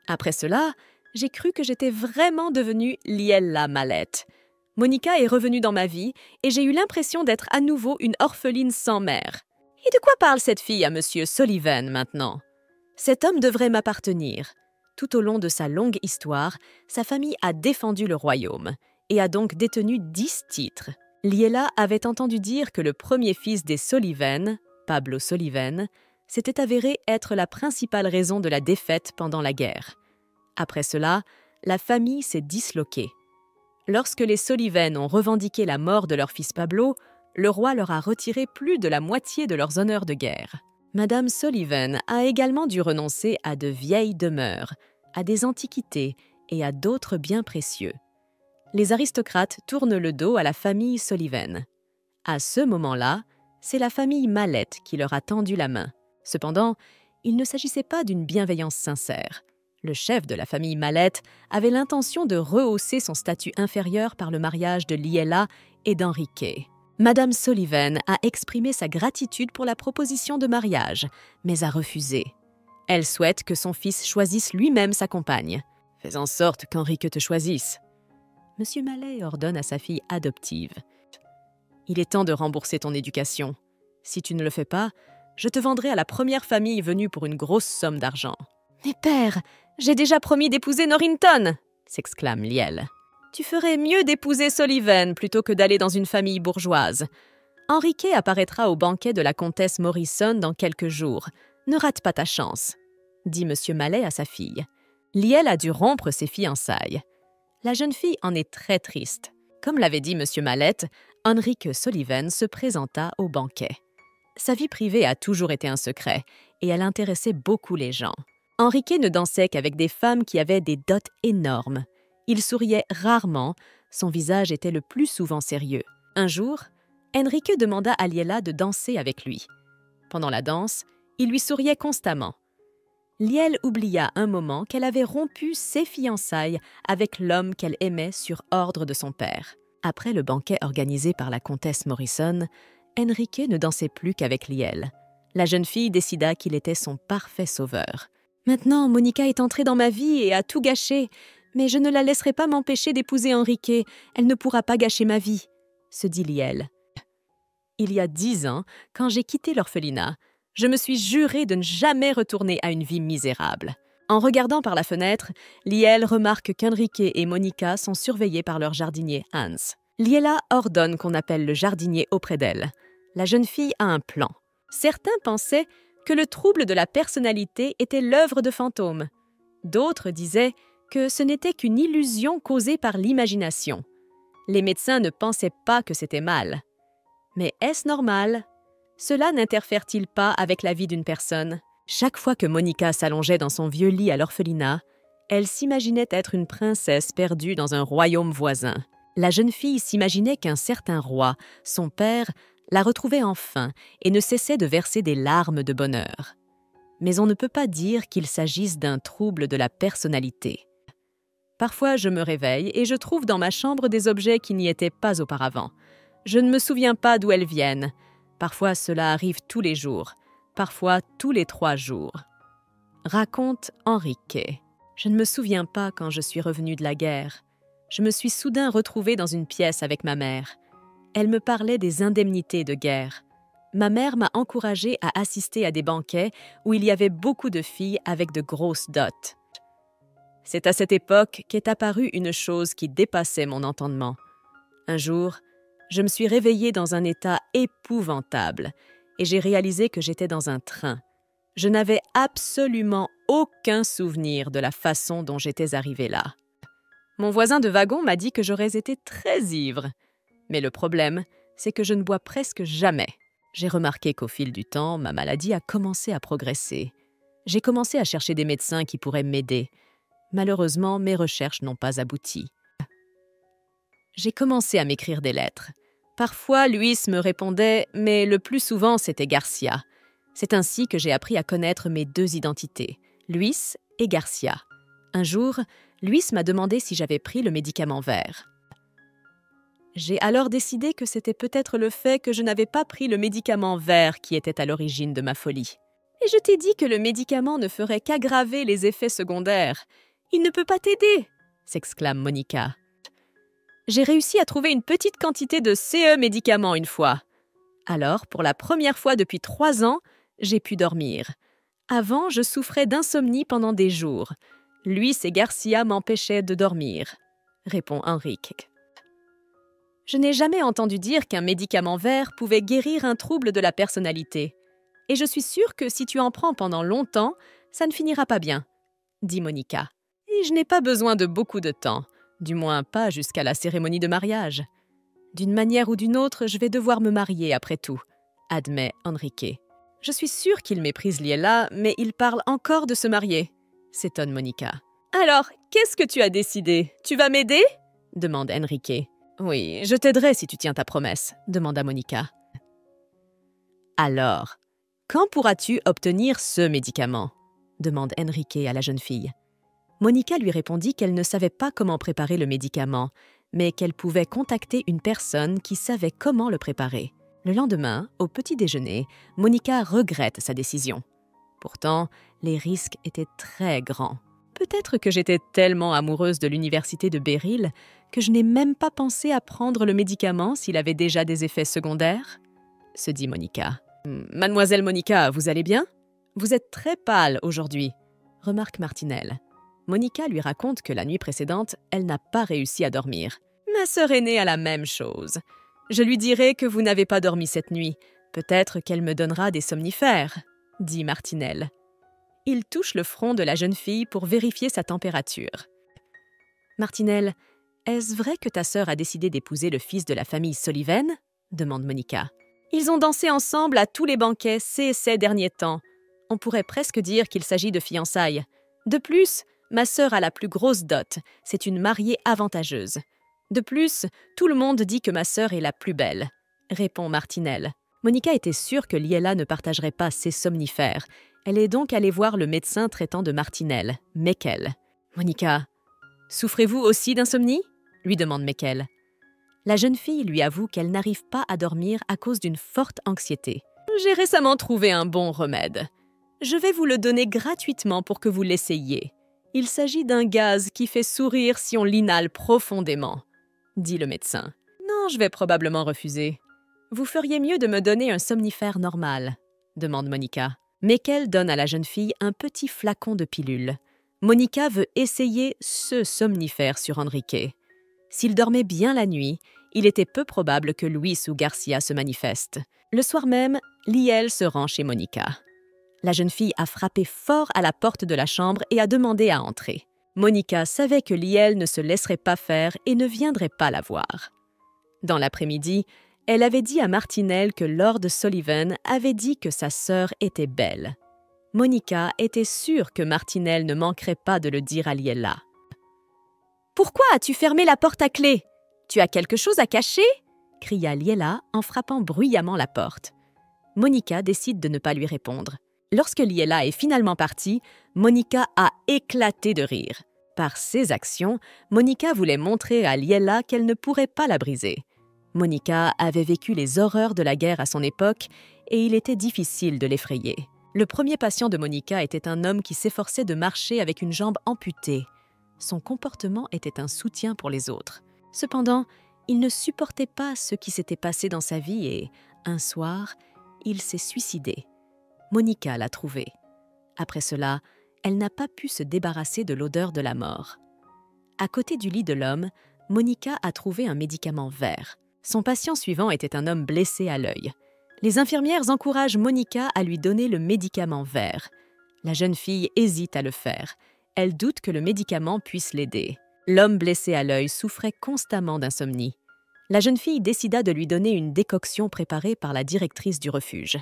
Après cela, j'ai cru que j'étais vraiment devenue Liel la Mallette. Monica est revenue dans ma vie et j'ai eu l'impression d'être à nouveau une orpheline sans mère. Et de quoi parle cette fille à Monsieur Sullivan maintenant? Cet homme devrait m'appartenir. Tout au long de sa longue histoire, sa famille a défendu le royaume et a donc détenu 10 titres. Liela avait entendu dire que le premier fils des Sullivan, Pablo Sullivan, s'était avéré être la principale raison de la défaite pendant la guerre. Après cela, la famille s'est disloquée. Lorsque les Sullivan ont revendiqué la mort de leur fils Pablo, le roi leur a retiré plus de la moitié de leurs honneurs de guerre. Madame Sullivan a également dû renoncer à de vieilles demeures, à des antiquités et à d'autres biens précieux. Les aristocrates tournent le dos à la famille Sullivan. À ce moment-là, c'est la famille Mallette qui leur a tendu la main. Cependant, il ne s'agissait pas d'une bienveillance sincère. Le chef de la famille Mallette avait l'intention de rehausser son statut inférieur par le mariage de Liela et d'Enrique. Madame Sullivan a exprimé sa gratitude pour la proposition de mariage, mais a refusé. Elle souhaite que son fils choisisse lui-même sa compagne. « Fais en sorte qu'Enrique te choisisse. » Monsieur Mallet ordonne à sa fille adoptive. « Il est temps de rembourser ton éducation. Si tu ne le fais pas, je te vendrai à la première famille venue pour une grosse somme d'argent. »« Mais père, j'ai déjà promis d'épouser Norrington !» s'exclame Liel. « Tu ferais mieux d'épouser Sullivan plutôt que d'aller dans une famille bourgeoise. Enrique apparaîtra au banquet de la comtesse Morrison dans quelques jours. Ne rate pas ta chance, » dit Monsieur Mallet à sa fille. Liel a dû rompre ses fiançailles. La jeune fille en est très triste. Comme l'avait dit Monsieur Mallet, Enrique Sullivan se présenta au banquet. Sa vie privée a toujours été un secret et elle intéressait beaucoup les gens. Enrique ne dansait qu'avec des femmes qui avaient des dots énormes. Il souriait rarement, son visage était le plus souvent sérieux. Un jour, Enrique demanda à Liela de danser avec lui. Pendant la danse, il lui souriait constamment. Liel oublia un moment qu'elle avait rompu ses fiançailles avec l'homme qu'elle aimait sur ordre de son père. Après le banquet organisé par la comtesse Morrison, Enrique ne dansait plus qu'avec Liel. La jeune fille décida qu'il était son parfait sauveur. « Maintenant, Monica est entrée dans ma vie et a tout gâché, mais je ne la laisserai pas m'empêcher d'épouser Enrique. Elle ne pourra pas gâcher ma vie, » se dit Liel. « Il y a 10 ans, quand j'ai quitté l'orphelinat, je me suis juré de ne jamais retourner à une vie misérable. » En regardant par la fenêtre, Liel remarque qu'Enrique et Monica sont surveillés par leur jardinier Hans. Liela ordonne qu'on appelle le jardinier auprès d'elle. La jeune fille a un plan. Certains pensaient que le trouble de la personnalité était l'œuvre de fantômes. D'autres disaient que ce n'était qu'une illusion causée par l'imagination. Les médecins ne pensaient pas que c'était mal. Mais est-ce normal? Cela n'interfère-t-il pas avec la vie d'une personne? Chaque fois que Monica s'allongeait dans son vieux lit à l'orphelinat, elle s'imaginait être une princesse perdue dans un royaume voisin. La jeune fille s'imaginait qu'un certain roi, son père, la retrouvait enfin et ne cessait de verser des larmes de bonheur. Mais on ne peut pas dire qu'il s'agisse d'un trouble de la personnalité. Parfois, je me réveille et je trouve dans ma chambre des objets qui n'y étaient pas auparavant. Je ne me souviens pas d'où elles viennent. Parfois, cela arrive tous les jours. Parfois tous les 3 jours. Raconte Enrique. Je ne me souviens pas quand je suis revenue de la guerre. Je me suis soudain retrouvée dans une pièce avec ma mère. Elle me parlait des indemnités de guerre. Ma mère m'a encouragée à assister à des banquets où il y avait beaucoup de filles avec de grosses dots. C'est à cette époque qu'est apparue une chose qui dépassait mon entendement. Un jour, je me suis réveillée dans un état épouvantable et j'ai réalisé que j'étais dans un train. Je n'avais absolument aucun souvenir de la façon dont j'étais arrivée là. Mon voisin de wagon m'a dit que j'aurais été très ivre. Mais le problème, c'est que je ne bois presque jamais. J'ai remarqué qu'au fil du temps, ma maladie a commencé à progresser. J'ai commencé à chercher des médecins qui pourraient m'aider. Malheureusement, mes recherches n'ont pas abouti. J'ai commencé à m'écrire des lettres. Parfois, Luis me répondait, mais le plus souvent, c'était Garcia. C'est ainsi que j'ai appris à connaître mes deux identités, Luis et Garcia. Un jour, Luis m'a demandé si j'avais pris le médicament vert. J'ai alors décidé que c'était peut-être le fait que je n'avais pas pris le médicament vert qui était à l'origine de ma folie. Et je t'ai dit que le médicament ne ferait qu'aggraver les effets secondaires. Il ne peut pas t'aider, s'exclame Monica. J'ai réussi à trouver une petite quantité de CE médicaments une fois. Alors, pour la première fois depuis 3 ans, j'ai pu dormir. Avant, je souffrais d'insomnie pendant des jours. Luis et Garcia m'empêchaient de dormir, répond Enrique. Je n'ai jamais entendu dire qu'un médicament vert pouvait guérir un trouble de la personnalité. Et je suis sûre que si tu en prends pendant longtemps, ça ne finira pas bien, dit Monica. Et je n'ai pas besoin de beaucoup de temps, du moins pas jusqu'à la cérémonie de mariage. D'une manière ou d'une autre, je vais devoir me marier après tout, admet Enrique. Je suis sûre qu'il méprise Liela, mais il parle encore de se marier, s'étonne Monica. Alors, qu'est-ce que tu as décidé? Tu vas m'aider? Demande Enrique. Oui, je t'aiderai si tu tiens ta promesse, demanda Monica. Alors, quand pourras-tu obtenir ce médicament? Demande Enrique à la jeune fille. Monica lui répondit qu'elle ne savait pas comment préparer le médicament, mais qu'elle pouvait contacter une personne qui savait comment le préparer. Le lendemain, au petit déjeuner, Monica regrette sa décision. Pourtant, les risques étaient très grands. Peut-être que j'étais tellement amoureuse de l'université de Beryl que je n'ai même pas pensé à prendre le médicament s'il avait déjà des effets secondaires, se dit Monica. Mademoiselle Monica, vous allez bien? Vous êtes très pâle aujourd'hui, remarque Martinelle. Monica lui raconte que la nuit précédente, elle n'a pas réussi à dormir. Ma sœur aînée a la même chose. Je lui dirai que vous n'avez pas dormi cette nuit. Peut-être qu'elle me donnera des somnifères, dit Martinelle. Il touche le front de la jeune fille pour vérifier sa température. Martinelle, est-ce vrai que ta sœur a décidé d'épouser le fils de la famille Sullivan? Demande Monica. Ils ont dansé ensemble à tous les banquets ces derniers temps. On pourrait presque dire qu'il s'agit de fiançailles. De plus, ma sœur a la plus grosse dot. C'est une mariée avantageuse. De plus, tout le monde dit que ma sœur est la plus belle, répond Martinelle. Monica était sûre que Liela ne partagerait pas ses somnifères. Elle est donc allée voir le médecin traitant de Martinelle, Meckel. Monica, souffrez-vous aussi d'insomnie? Lui demande Meckel. La jeune fille lui avoue qu'elle n'arrive pas à dormir à cause d'une forte anxiété. J'ai récemment trouvé un bon remède. Je vais vous le donner gratuitement pour que vous l'essayiez. Il s'agit d'un gaz qui fait sourire si on l'inhale profondément, dit le médecin. Non, je vais probablement refuser. Vous feriez mieux de me donner un somnifère normal, demande Monica. Meckel donne à la jeune fille un petit flacon de pilule. Monica veut essayer ce somnifère sur Enrique. S'il dormait bien la nuit, il était peu probable que Luis ou Garcia se manifestent. Le soir même, Liel se rend chez Monica. La jeune fille a frappé fort à la porte de la chambre et a demandé à entrer. Monica savait que Liel ne se laisserait pas faire et ne viendrait pas la voir. Dans l'après-midi, elle avait dit à Martinelle que Lord Sullivan avait dit que sa sœur était belle. Monica était sûre que Martinelle ne manquerait pas de le dire à Liela. « Pourquoi as-tu fermé la porte à clé? Tu as quelque chose à cacher ?» cria Liela en frappant bruyamment la porte. Monica décide de ne pas lui répondre. Lorsque Liela est finalement partie, Monica a éclaté de rire. Par ses actions, Monica voulait montrer à Liela qu'elle ne pourrait pas la briser. Monica avait vécu les horreurs de la guerre à son époque et il était difficile de l'effrayer. Le premier patient de Monica était un homme qui s'efforçait de marcher avec une jambe amputée. Son comportement était un soutien pour les autres. Cependant, il ne supportait pas ce qui s'était passé dans sa vie et, un soir, il s'est suicidé. Monica l'a trouvé. Après cela, elle n'a pas pu se débarrasser de l'odeur de la mort. À côté du lit de l'homme, Monica a trouvé un médicament vert. Son patient suivant était un homme blessé à l'œil. Les infirmières encouragent Monica à lui donner le médicament vert. La jeune fille hésite à le faire. Elle doute que le médicament puisse l'aider. L'homme blessé à l'œil souffrait constamment d'insomnie. La jeune fille décida de lui donner une décoction préparée par la directrice du refuge.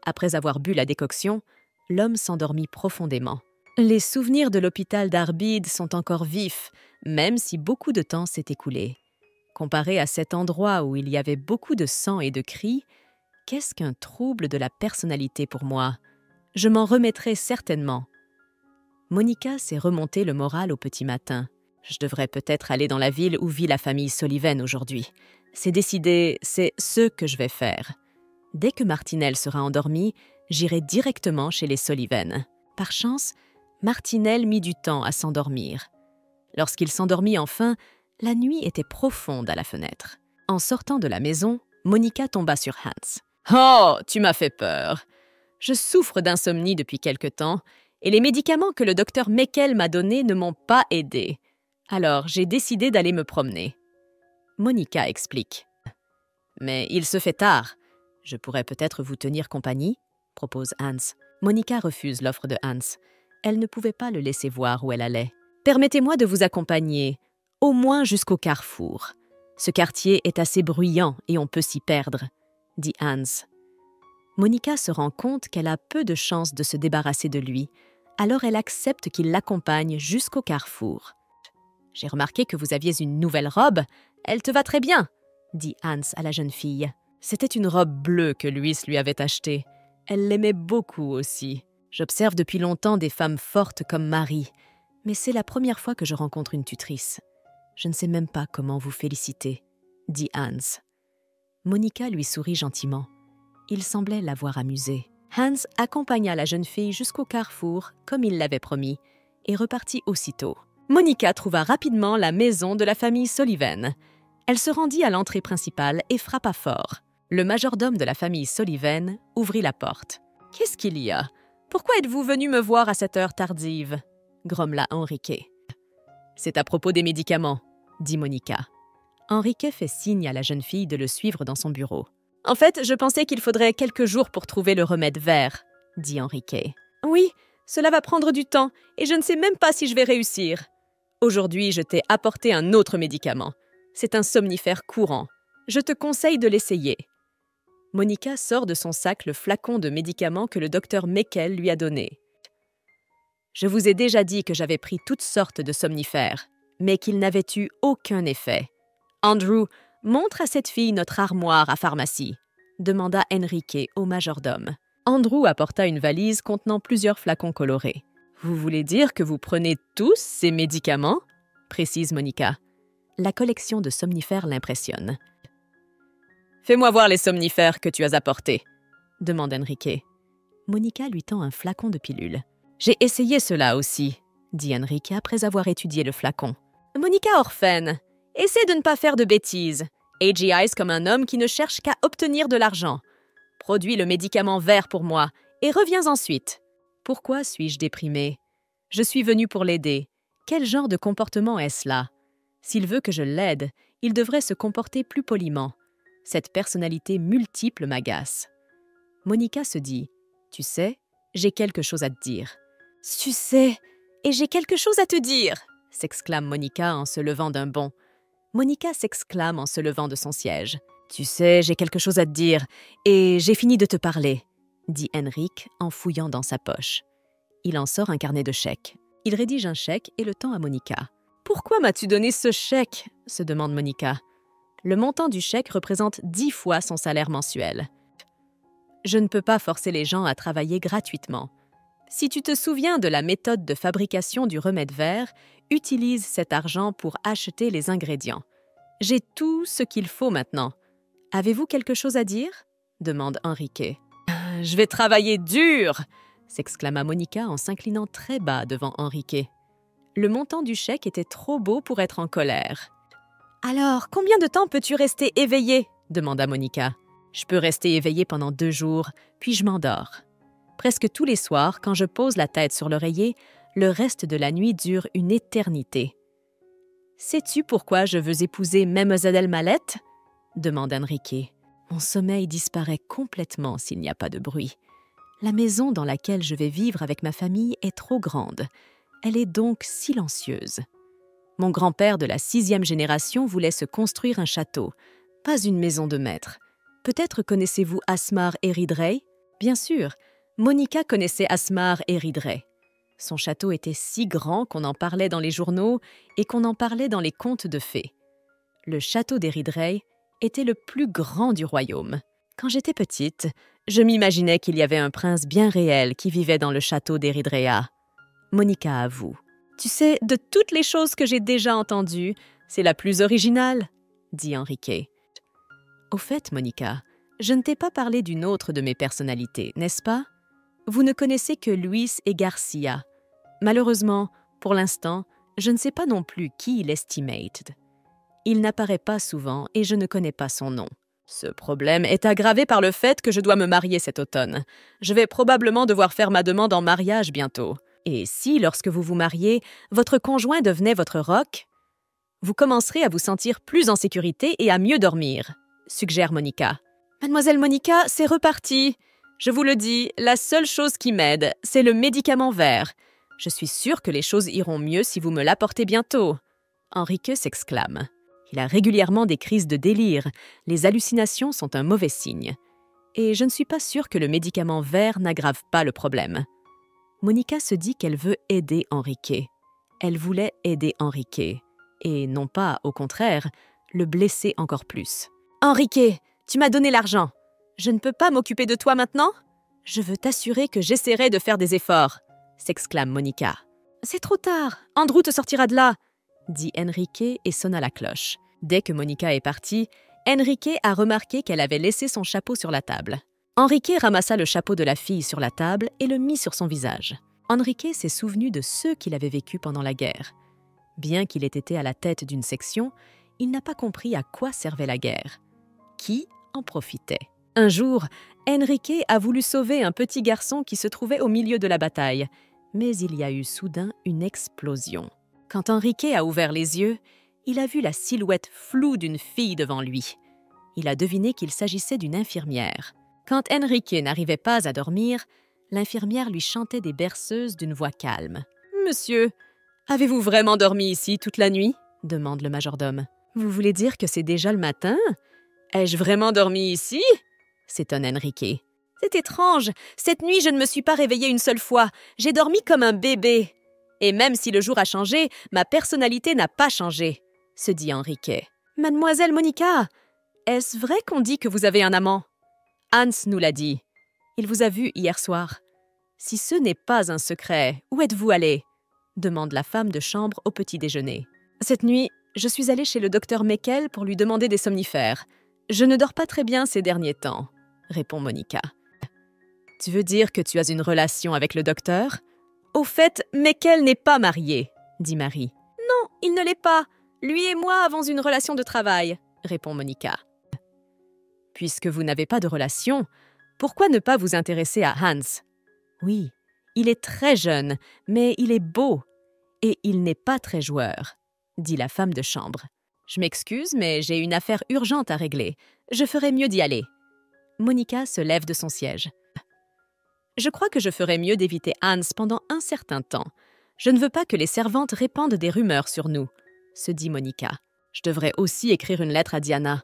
Après avoir bu la décoction, L'homme s'endormit profondément. Les souvenirs de l'hôpital d'Arbide sont encore vifs, même si beaucoup de temps s'est écoulé. Comparé à cet endroit où il y avait beaucoup de sang et de cris, qu'est-ce qu'un trouble de la personnalité pour moi? Je m'en remettrai certainement. Monica s'est remonté le moral au petit matin. Je devrais peut-être aller dans la ville où vit la famille Sullivan aujourd'hui. C'est décidé, c'est ce que je vais faire. Dès que Martinelle sera endormie, j'irai directement chez les Sullivan. Par chance, Martinelle mit du temps à s'endormir. Lorsqu'il s'endormit enfin, la nuit était profonde à la fenêtre. En sortant de la maison, Monica tomba sur Hans. « Oh, tu m'as fait peur. Je souffre d'insomnie depuis quelque temps et les médicaments que le docteur Meckel m'a donnés ne m'ont pas aidé. Alors, j'ai décidé d'aller me promener. » Monica explique. « Mais il se fait tard. Je pourrais peut-être vous tenir compagnie ?» propose Hans. Monica refuse l'offre de Hans. Elle ne pouvait pas le laisser voir où elle allait. « Permettez-moi de vous accompagner, au moins jusqu'au carrefour. Ce quartier est assez bruyant et on peut s'y perdre, » dit Hans. Monica se rend compte qu'elle a peu de chances de se débarrasser de lui, alors elle accepte qu'il l'accompagne jusqu'au carrefour. « J'ai remarqué que vous aviez une nouvelle robe. Elle te va très bien, » dit Hans à la jeune fille. C'était une robe bleue que Louis lui avait achetée. Elle l'aimait beaucoup aussi. J'observe depuis longtemps des femmes fortes comme Marie, mais c'est la première fois que je rencontre une tutrice. Je ne sais même pas comment vous féliciter, dit Hans. Monica lui sourit gentiment. Il semblait l'avoir amusée. Hans accompagna la jeune fille jusqu'au carrefour, comme il l'avait promis, et repartit aussitôt. Monica trouva rapidement la maison de la famille Sullivan. Elle se rendit à l'entrée principale et frappa fort. Le majordome de la famille Sullivan ouvrit la porte. « Qu'est-ce qu'il y a? Pourquoi êtes-vous venu me voir à cette heure tardive ?» grommela Enrique. « C'est à propos des médicaments, » dit Monica. Enrique fait signe à la jeune fille de le suivre dans son bureau. « En fait, je pensais qu'il faudrait quelques jours pour trouver le remède vert, » dit Enrique. « Oui, cela va prendre du temps et je ne sais même pas si je vais réussir. Aujourd'hui, je t'ai apporté un autre médicament. C'est un somnifère courant. Je te conseille de l'essayer. » Monica sort de son sac le flacon de médicaments que le docteur Meckel lui a donné. « Je vous ai déjà dit que j'avais pris toutes sortes de somnifères, mais qu'ils n'avaient eu aucun effet. Andrew, montre à cette fille notre armoire à pharmacie, » demanda Enrique au majordome. Andrew apporta une valise contenant plusieurs flacons colorés. « Vous voulez dire que vous prenez tous ces médicaments ?» précise Monica. La collection de somnifères l'impressionne. « Fais-moi voir les somnifères que tu as apportés, » demande Enrique. Monica lui tend un flacon de pilules. « J'ai essayé cela aussi, » dit Enrique après avoir étudié le flacon. « Monica Orphan, essaie de ne pas faire de bêtises. AGI's comme un homme qui ne cherche qu'à obtenir de l'argent. Produis le médicament vert pour moi et reviens ensuite. » Pourquoi suis-je déprimée? Je suis venue pour l'aider. Quel genre de comportement est-ce là? S'il veut que je l'aide, il devrait se comporter plus poliment. Cette personnalité multiple m'agace. Monica se dit « Tu sais, j'ai quelque chose à te dire. »« Tu sais, et j'ai quelque chose à te dire !» s'exclame Monica en se levant d'un bond. Monica s'exclame en se levant de son siège. « Tu sais, j'ai quelque chose à te dire, et j'ai fini de te parler, » dit Henrik en fouillant dans sa poche. Il en sort un carnet de chèques. Il rédige un chèque et le tend à Monica. « Pourquoi m'as-tu donné ce chèque ?» se demande Monica. Le montant du chèque représente 10 fois son salaire mensuel. Je ne peux pas forcer les gens à travailler gratuitement. Si tu te souviens de la méthode de fabrication du remède vert, utilise cet argent pour acheter les ingrédients. J'ai tout ce qu'il faut maintenant. Avez-vous quelque chose à dire ? Demande Enrique. « Je vais travailler dur !» s'exclama Monica en s'inclinant très bas devant Enrique. Le montant du chèque était trop beau pour être en colère. « Alors, combien de temps peux-tu rester éveillée ?» demanda Monica. « Je peux rester éveillée pendant 2 jours, puis je m'endors. Presque tous les soirs, quand je pose la tête sur l'oreiller, le reste de la nuit dure une éternité. »« Sais-tu pourquoi je veux épouser Mademoiselle Mallette ?» demande Enrique. « Mon sommeil disparaît complètement s'il n'y a pas de bruit. La maison dans laquelle je vais vivre avec ma famille est trop grande. Elle est donc silencieuse. Mon grand-père de la 6e génération voulait se construire un château, pas une maison de maître. Peut-être connaissez-vous Asmar Eridrey ? Bien sûr, Monica connaissait Asmar et Ridrey. Son château était si grand qu'on en parlait dans les journaux et qu'on en parlait dans les contes de fées. Le château des Ridrey était le plus grand du royaume. Quand j'étais petite, je m'imaginais qu'il y avait un prince bien réel qui vivait dans le château des Ridrea. Monica avoue. « Tu sais, de toutes les choses que j'ai déjà entendues, c'est la plus originale, » dit Enrique. « Au fait, Monica, je ne t'ai pas parlé d'une autre de mes personnalités, n'est-ce pas? Vous ne connaissez que Luis et Garcia. Malheureusement, pour l'instant, je ne sais pas non plus qui l'estimated. Il n'apparaît pas souvent et je ne connais pas son nom. Ce problème est aggravé par le fait que je dois me marier cet automne. Je vais probablement devoir faire ma demande en mariage bientôt. Et si, lorsque vous vous mariez, votre conjoint devenait votre roc, vous commencerez à vous sentir plus en sécurité et à mieux dormir, suggère Monica. Mademoiselle Monica, c'est reparti. Je vous le dis, la seule chose qui m'aide, c'est le médicament vert. Je suis sûre que les choses iront mieux si vous me l'apportez bientôt. Enrique s'exclame. Il a régulièrement des crises de délire. Les hallucinations sont un mauvais signe. Et je ne suis pas sûre que le médicament vert n'aggrave pas le problème. Monica se dit qu'elle veut aider Enrique. Elle voulait aider Enrique. Et non pas, au contraire, le blesser encore plus. « Enrique, tu m'as donné l'argent. Je ne peux pas m'occuper de toi maintenant? Je veux t'assurer que j'essaierai de faire des efforts, » s'exclame Monica. « C'est trop tard. Andrew te sortira de là, » dit Enrique et sonna la cloche. Dès que Monica est partie, Enrique a remarqué qu'elle avait laissé son chapeau sur la table. Enrique ramassa le chapeau de la fille sur la table et le mit sur son visage. Enrique s'est souvenu de ceux qu'il avait vécus pendant la guerre. Bien qu'il ait été à la tête d'une section, il n'a pas compris à quoi servait la guerre. Qui en profitait? Un jour, Enrique a voulu sauver un petit garçon qui se trouvait au milieu de la bataille, mais il y a eu soudain une explosion. Quand Enrique a ouvert les yeux, il a vu la silhouette floue d'une fille devant lui. Il a deviné qu'il s'agissait d'une infirmière. Quand Enrique n'arrivait pas à dormir, l'infirmière lui chantait des berceuses d'une voix calme. « Monsieur, avez-vous vraiment dormi ici toute la nuit ?» demande le majordome. « Vous voulez dire que c'est déjà le matin? Ai-je vraiment dormi ici ?» s'étonne Enrique. « C'est étrange. Cette nuit, je ne me suis pas réveillée une seule fois. J'ai dormi comme un bébé. Et même si le jour a changé, ma personnalité n'a pas changé, » se dit Enrique. « Mademoiselle Monica, est-ce vrai qu'on dit que vous avez un amant? Hans nous l'a dit. Il vous a vu hier soir. Si ce n'est pas un secret, où êtes-vous allée? Demande la femme de chambre au petit déjeuner. Cette nuit, je suis allée chez le docteur Meckel pour lui demander des somnifères. Je ne dors pas très bien ces derniers temps, répond Monica. Tu veux dire que tu as une relation avec le docteur? Au fait, Meckel n'est pas marié, dit Marie. Non, il ne l'est pas. Lui et moi avons une relation de travail, répond Monica. Puisque vous n'avez pas de relation, pourquoi ne pas vous intéresser à Hans? Oui, il est très jeune, mais il est beau. Et il n'est pas très joueur, dit la femme de chambre. Je m'excuse, mais j'ai une affaire urgente à régler. Je ferais mieux d'y aller. Monica se lève de son siège. Je crois que je ferais mieux d'éviter Hans pendant un certain temps. Je ne veux pas que les servantes répandent des rumeurs sur nous, se dit Monica. Je devrais aussi écrire une lettre à Diana.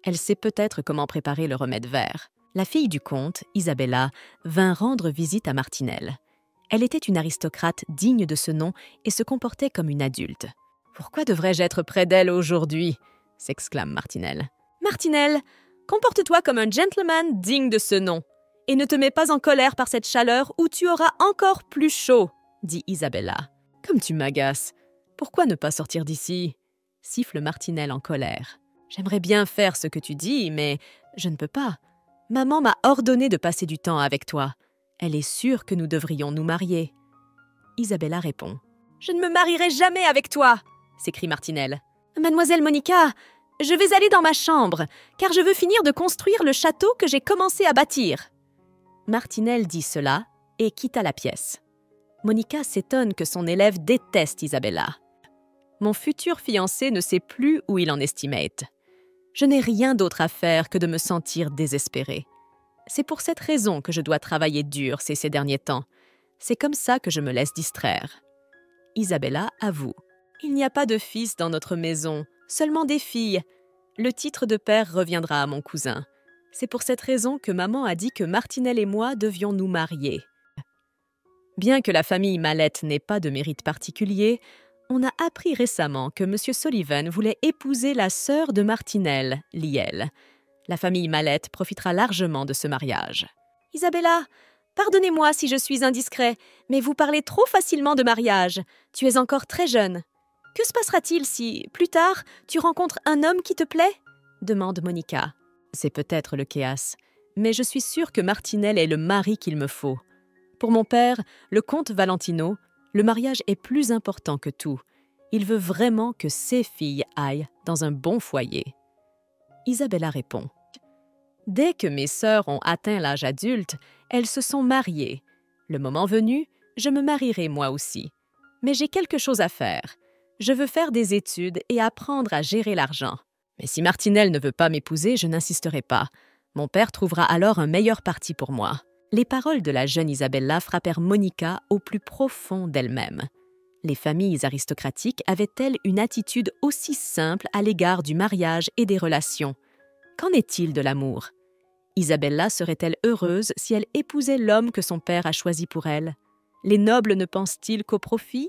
Elle sait peut-être comment préparer le remède vert. La fille du comte, Isabella, vint rendre visite à Martinelle. Elle était une aristocrate digne de ce nom et se comportait comme une adulte. « Pourquoi devrais-je être près d'elle aujourd'hui ?» s'exclame Martinelle. « Martinelle, comporte-toi comme un gentleman digne de ce nom. Et ne te mets pas en colère par cette chaleur ou tu auras encore plus chaud, » dit Isabella. « Comme tu m'agaces. Pourquoi ne pas sortir d'ici ?» siffle Martinelle en colère. « J'aimerais bien faire ce que tu dis, mais je ne peux pas. Maman m'a ordonné de passer du temps avec toi. Elle est sûre que nous devrions nous marier. » Isabella répond. « Je ne me marierai jamais avec toi !» s'écrie Martinelle. « Mademoiselle Monica, je vais aller dans ma chambre, car je veux finir de construire le château que j'ai commencé à bâtir. » Martinelle dit cela et quitta la pièce. Monica s'étonne que son élève déteste Isabella. « Mon futur fiancé ne sait plus où il en estimate. Je n'ai rien d'autre à faire que de me sentir désespérée. C'est pour cette raison que je dois travailler dur ces derniers temps. C'est comme ça que je me laisse distraire. » Isabella avoue. « Il n'y a pas de fils dans notre maison, seulement des filles. Le titre de père reviendra à mon cousin. C'est pour cette raison que maman a dit que Martinelle et moi devions nous marier. Bien que la famille Mallette n'ait pas de mérite particulier, on a appris récemment que M. Sullivan voulait épouser la sœur de Martinelle, Liel. La famille Mallette profitera largement de ce mariage. Isabella, pardonnez-moi si je suis indiscret, mais vous parlez trop facilement de mariage. Tu es encore très jeune. Que se passera-t-il si, plus tard, tu rencontres un homme qui te plaît ? Demande Monica. C'est peut-être le Kéas, mais je suis sûre que Martinelle est le mari qu'il me faut. Pour mon père, le comte Valentino, le mariage est plus important que tout. Il veut vraiment que ses filles aillent dans un bon foyer. Isabella répond. Dès que mes sœurs ont atteint l'âge adulte, elles se sont mariées. Le moment venu, je me marierai moi aussi. Mais j'ai quelque chose à faire. Je veux faire des études et apprendre à gérer l'argent. Mais si Martinelle ne veut pas m'épouser, je n'insisterai pas. Mon père trouvera alors un meilleur parti pour moi. Les paroles de la jeune Isabella frappèrent Monica au plus profond d'elle-même. Les familles aristocratiques avaient-elles une attitude aussi simple à l'égard du mariage et des relations? Qu'en est-il de l'amour? Isabella serait-elle heureuse si elle épousait l'homme que son père a choisi pour elle? Les nobles ne pensent-ils qu'au profit?